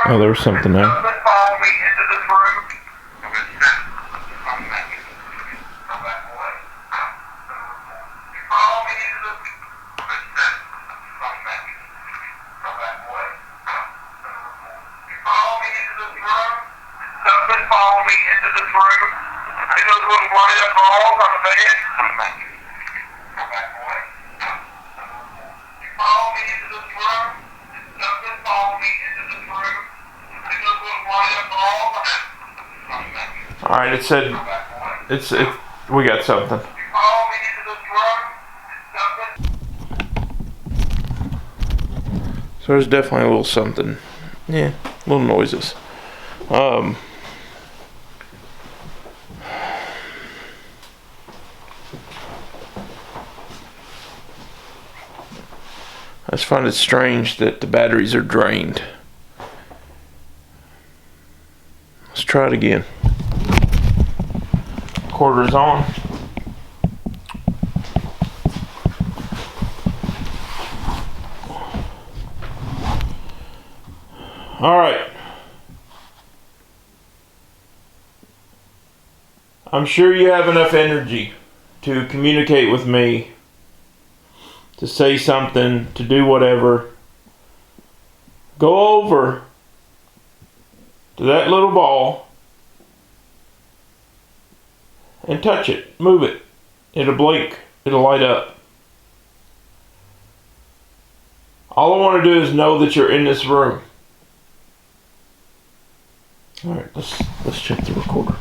Oh, there was something there. Follow me into this room. Follow me into this. Follow me into this room. Something follow me into this room. See those little light up balls on the bed? Follow me into this room. right, it said we got something. You follow me into this room, it's something. So there's definitely a little something. Yeah, little noises. I just find it strange that the batteries are drained. Let's try it again. Recorder's on. All right. I'm sure you have enough energy to communicate with me, to say something, to do whatever. Go over to that little ball and touch it. Move it. It'll blink. It'll light up. All I want to do is know that you're in this room. All right, let's check the recorder.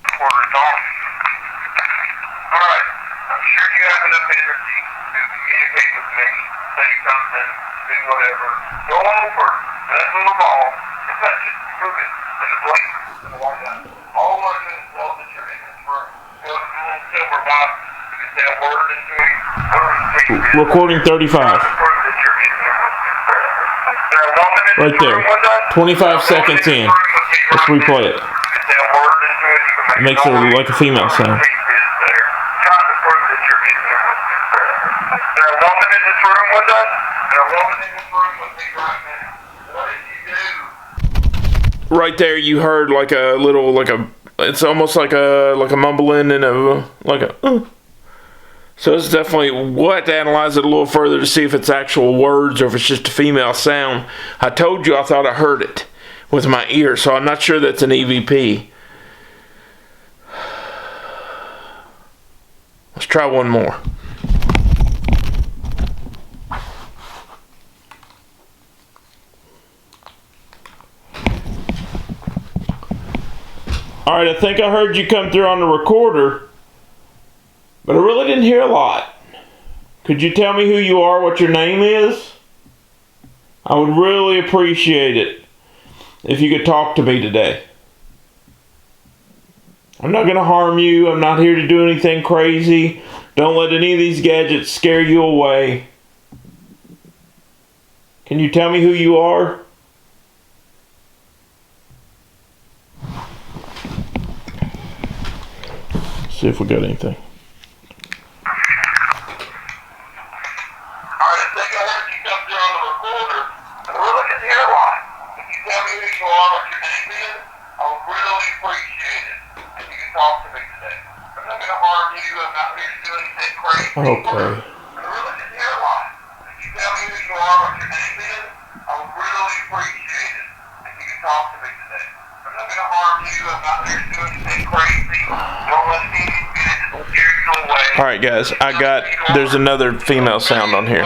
Recorder's on. Alright, I'm sure you have enough energy to communicate with me, say something, do whatever. Go over that little ball and touch it, move it, and the blink, and the light up. All I want to do is know that you're in this room. Go to the little silver box, you can say a word into it, Recording 35. Right there. 25 seconds in. Let's replay it. It makes it like a female sound. Right there, you heard like a little, it's almost like a mumbling and a. So it's definitely, we'll have to analyze it a little further to see if it's actual words or if it's just a female sound. I told you I thought I heard it with my ear, so I'm not sure that's an EVP. Let's try one more. Alright, I think I heard you come through on the recorder, but I really didn't hear a lot. Could you tell me who you are, what your name is? I would really appreciate it if you could talk to me today. I'm not going to harm you. I'm not here to do anything crazy. Don't let any of these gadgets scare you away. Can you tell me who you are? See if we got anything. Okay. Alright guys, there's another female sound on here.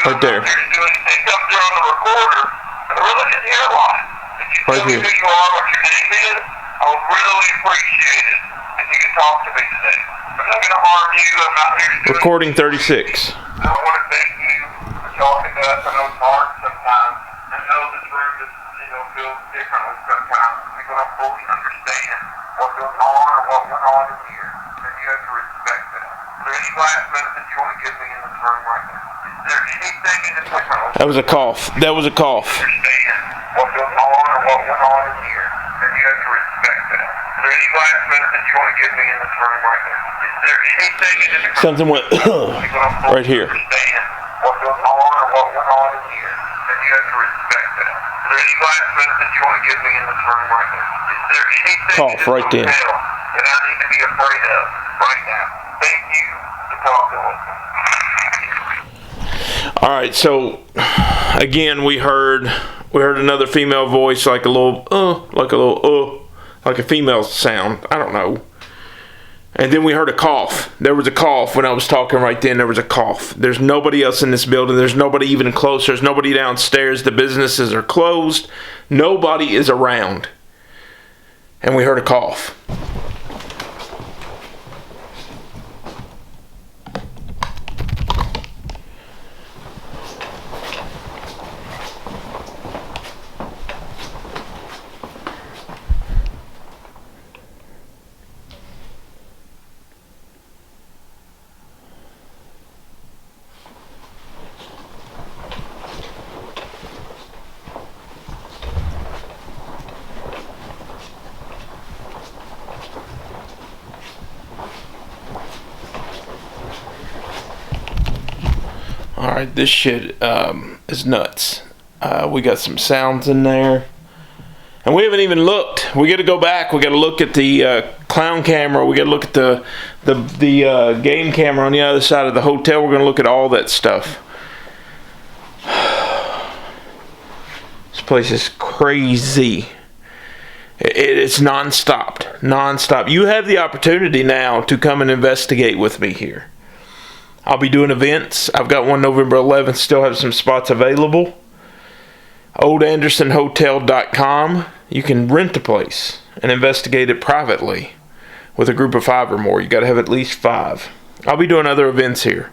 Right there. Right here. Recording 36. I want to thank you for talking to us. I know it's hard sometimes. I know this room just, feels differently sometimes. We don't fully understand what goes on or what went on in here. And you have to respect that. Is there any last minute that you want to give me in this room right now? Is there anything in this room? That was a cough. That was a cough. Understand what goes on or what went on in here. And you have to respect that. Is there any last minute that you want to give me in this room right now? Is there anything in this room? Something went right here. Understand what goes on or what went on in here. And you have to respect that. Is there any last minute that you want to give me in this room right now? Is there anything cough right there that I need to be afraid of right now? Thank you for talking with me. All right, so again, we heard another female voice, like a female sound. I don't know. And then we heard a cough. There was a cough when I was talking right then. There was a cough. There's nobody else in this building. There's nobody even close. There's nobody downstairs. The businesses are closed. Nobody is around. And we heard a cough. Alright, this shit is nuts. We got some sounds in there. And we haven't even looked. We got to go back. We got to look at the clown camera. We got to look at the game camera on the other side of the hotel. We're going to look at all that stuff. This place is crazy. It's non-stop. You have the opportunity now to come and investigate with me here. I'll be doing events. I've got one November 11th. Still have some spots available. oldandersonhotel.com. You can rent the place and investigate it privately with a group of 5 or more. You got to have at least 5. I'll be doing other events here.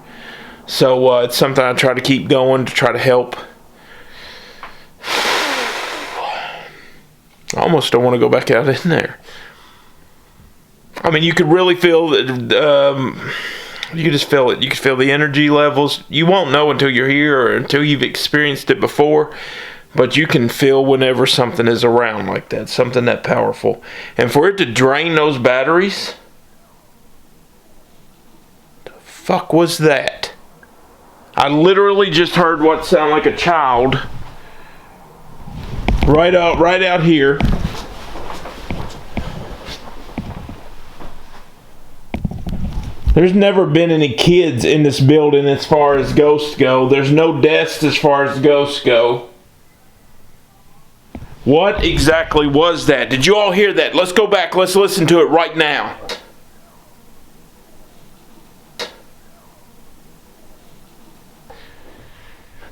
So it's something I try to keep going to try to help. I almost don't want to go back out in there. I mean, you could really feel that. You can just feel it. You can feel the energy levels. You won't know until you're here or until you've experienced it before. But you can feel whenever something is around like that. Something that powerful. And for it to drain those batteries. The fuck was that? I literally just heard what sounded like a child. Right out here. There's never been any kids in this building as far as ghosts go. There's no deaths as far as ghosts go. What exactly was that? Did you all hear that? Let's go back. Let's listen to it right now.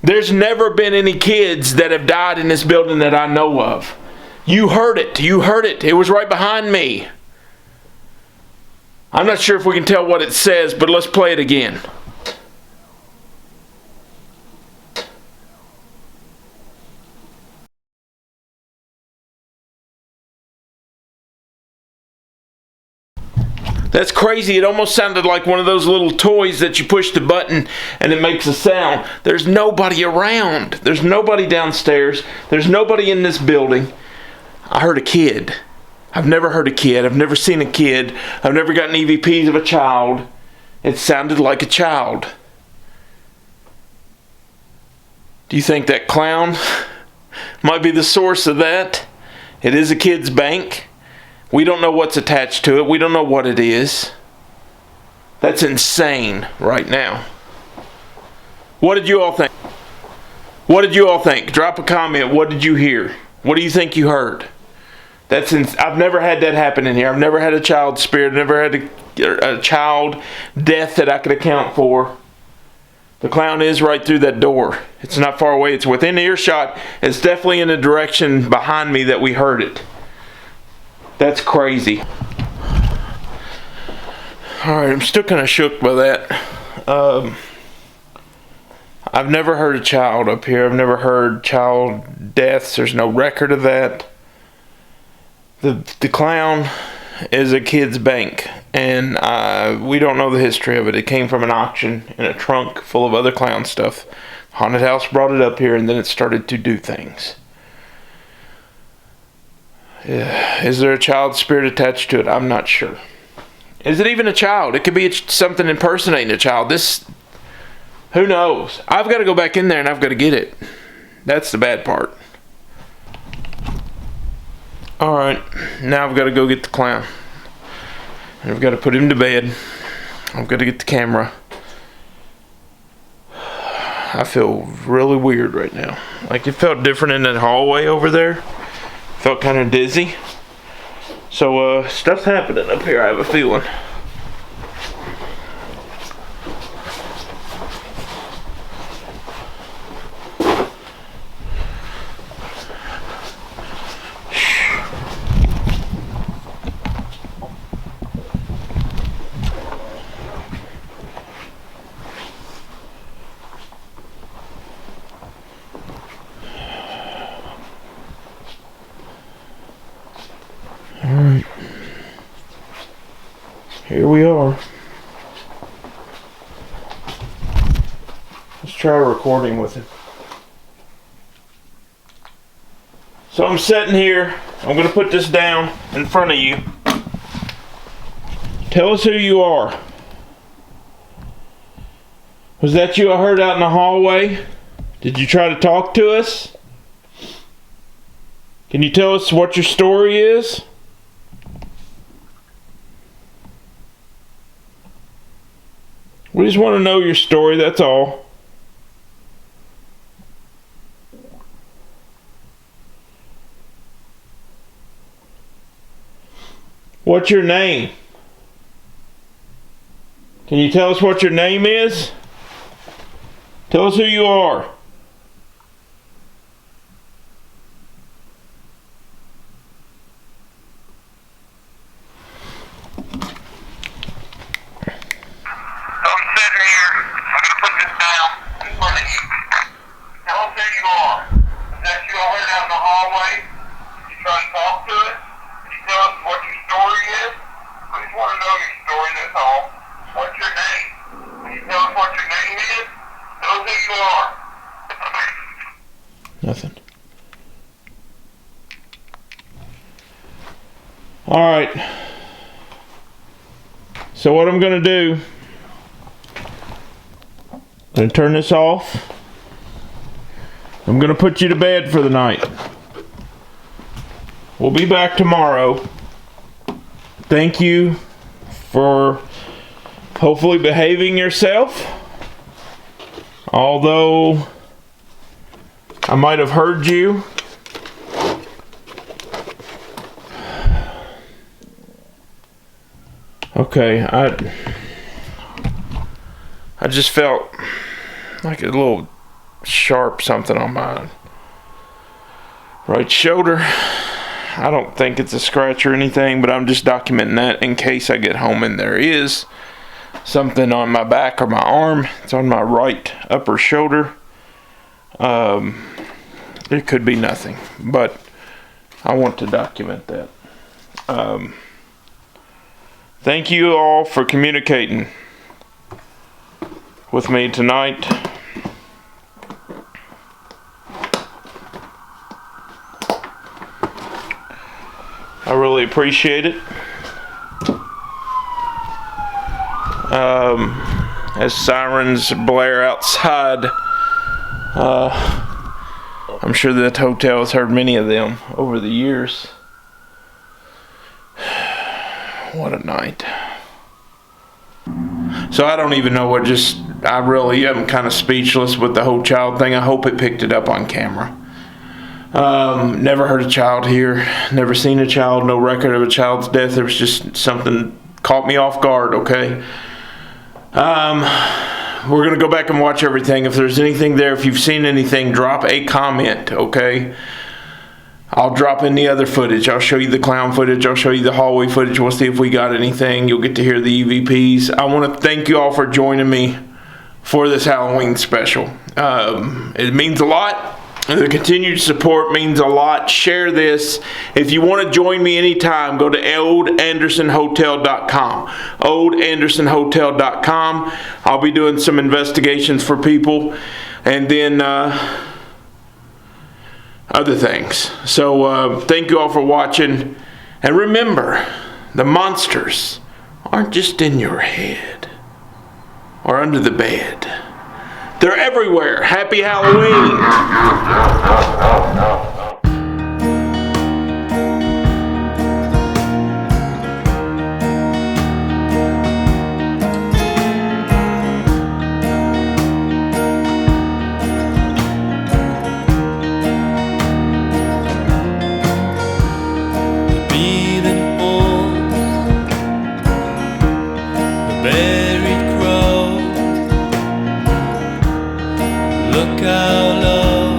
There's never been any kids that have died in this building that I know of. You heard it. You heard it. It was right behind me. I'm not sure if we can tell what it says, but let's play it again. That's crazy. It almost sounded like one of those little toys that you push the button and it makes a sound. There's nobody around. There's nobody downstairs. There's nobody in this building. I heard a kid. I've never heard a kid. I've never seen a kid. I've never gotten EVPs of a child. It sounded like a child. Do you think that clown might be the source of that? It is a kid's bank. We don't know what's attached to it. We don't know what it is. That's insane right now. What did you all think? What did you all think? Drop a comment. What did you hear? What do you think you heard? I've never had that happen in here. I've never had a child spirit. Never had a child death that I could account for. The clown is right through that door. It's not far away. It's within earshot. It's definitely in the direction behind me that we heard it. That's crazy. Alright, I'm still kind of shook by that. I've never heard a child up here. I've never heard child deaths. There's no record of that. The clown is a kid's bank, and we don't know the history of it. It came from an auction in a trunk full of other clown stuff. Haunted house brought it up here, and then it started to do things. Is there a child spirit attached to it? I'm not sure. Is it even a child? It could be something impersonating a child. Who knows? I've got to go back in there and I've got to get it. That's the bad part. Alright, now I've got to go get the clown. And I've got to put him to bed. I've got to get the camera. I feel really weird right now. Like it felt different in that hallway over there. Felt kind of dizzy. So stuff's happening up here, I have a feeling. here we are. Let's try recording with him. So I'm sitting here. I'm going to put this down in front of you. Tell us who you are. Was that you I heard out in the hallway? Did you try to talk to us? Can you tell us what your story is? We just want to know your story, that's all. What's your name? Can you tell us what your name is? Tell us who you are. Nothing. All right. So what I'm going to do, I'm going to turn this off. I'm going to put you to bed for the night. We'll be back tomorrow. Thank you for hopefully behaving yourself. Although I might have heard you. Okay, I just felt like a little sharp something on my right shoulder. I don't think it's a scratch or anything, but I'm just documenting that in case I get home and there is something on my back or my arm. It's on my right upper shoulder. It could be nothing, but I want to document that. Thank you all for communicating with me tonight. I really appreciate it. As sirens blare outside, I'm sure that hotel has heard many of them over the years. What a night. So I don't even know what I really am kind of speechless with the whole child thing. I hope it picked it up on camera. Never heard a child here, never seen a child, no record of a child's death. There was just something caught me off guard, okay? We're going to go back and watch everything. If there's anything there, if you've seen anything, drop a comment, okay? I'll drop in the other footage. I'll show you the clown footage. I'll show you the hallway footage. We'll see if we got anything. You'll get to hear the EVPs. I want to thank you all for joining me for this Halloween special. It means a lot. The continued support means a lot. Share this. If you want to join me anytime, go to oldandersonhotel.com. oldandersonhotel.com. I'll be doing some investigations for people and then other things. So thank you all for watching. And remember, the monsters aren't just in your head or under the bed. They're everywhere. Happy Halloween. Look how low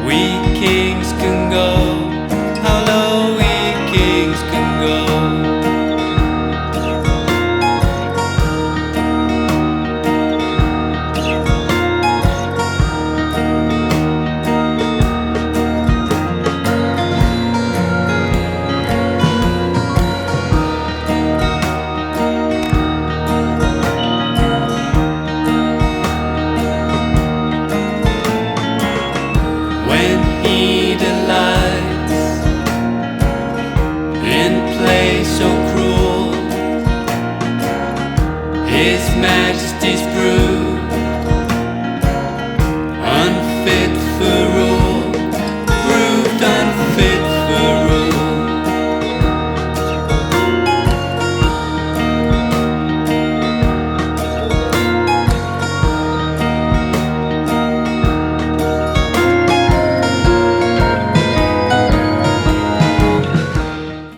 we kings can go, how low we kings can go. me.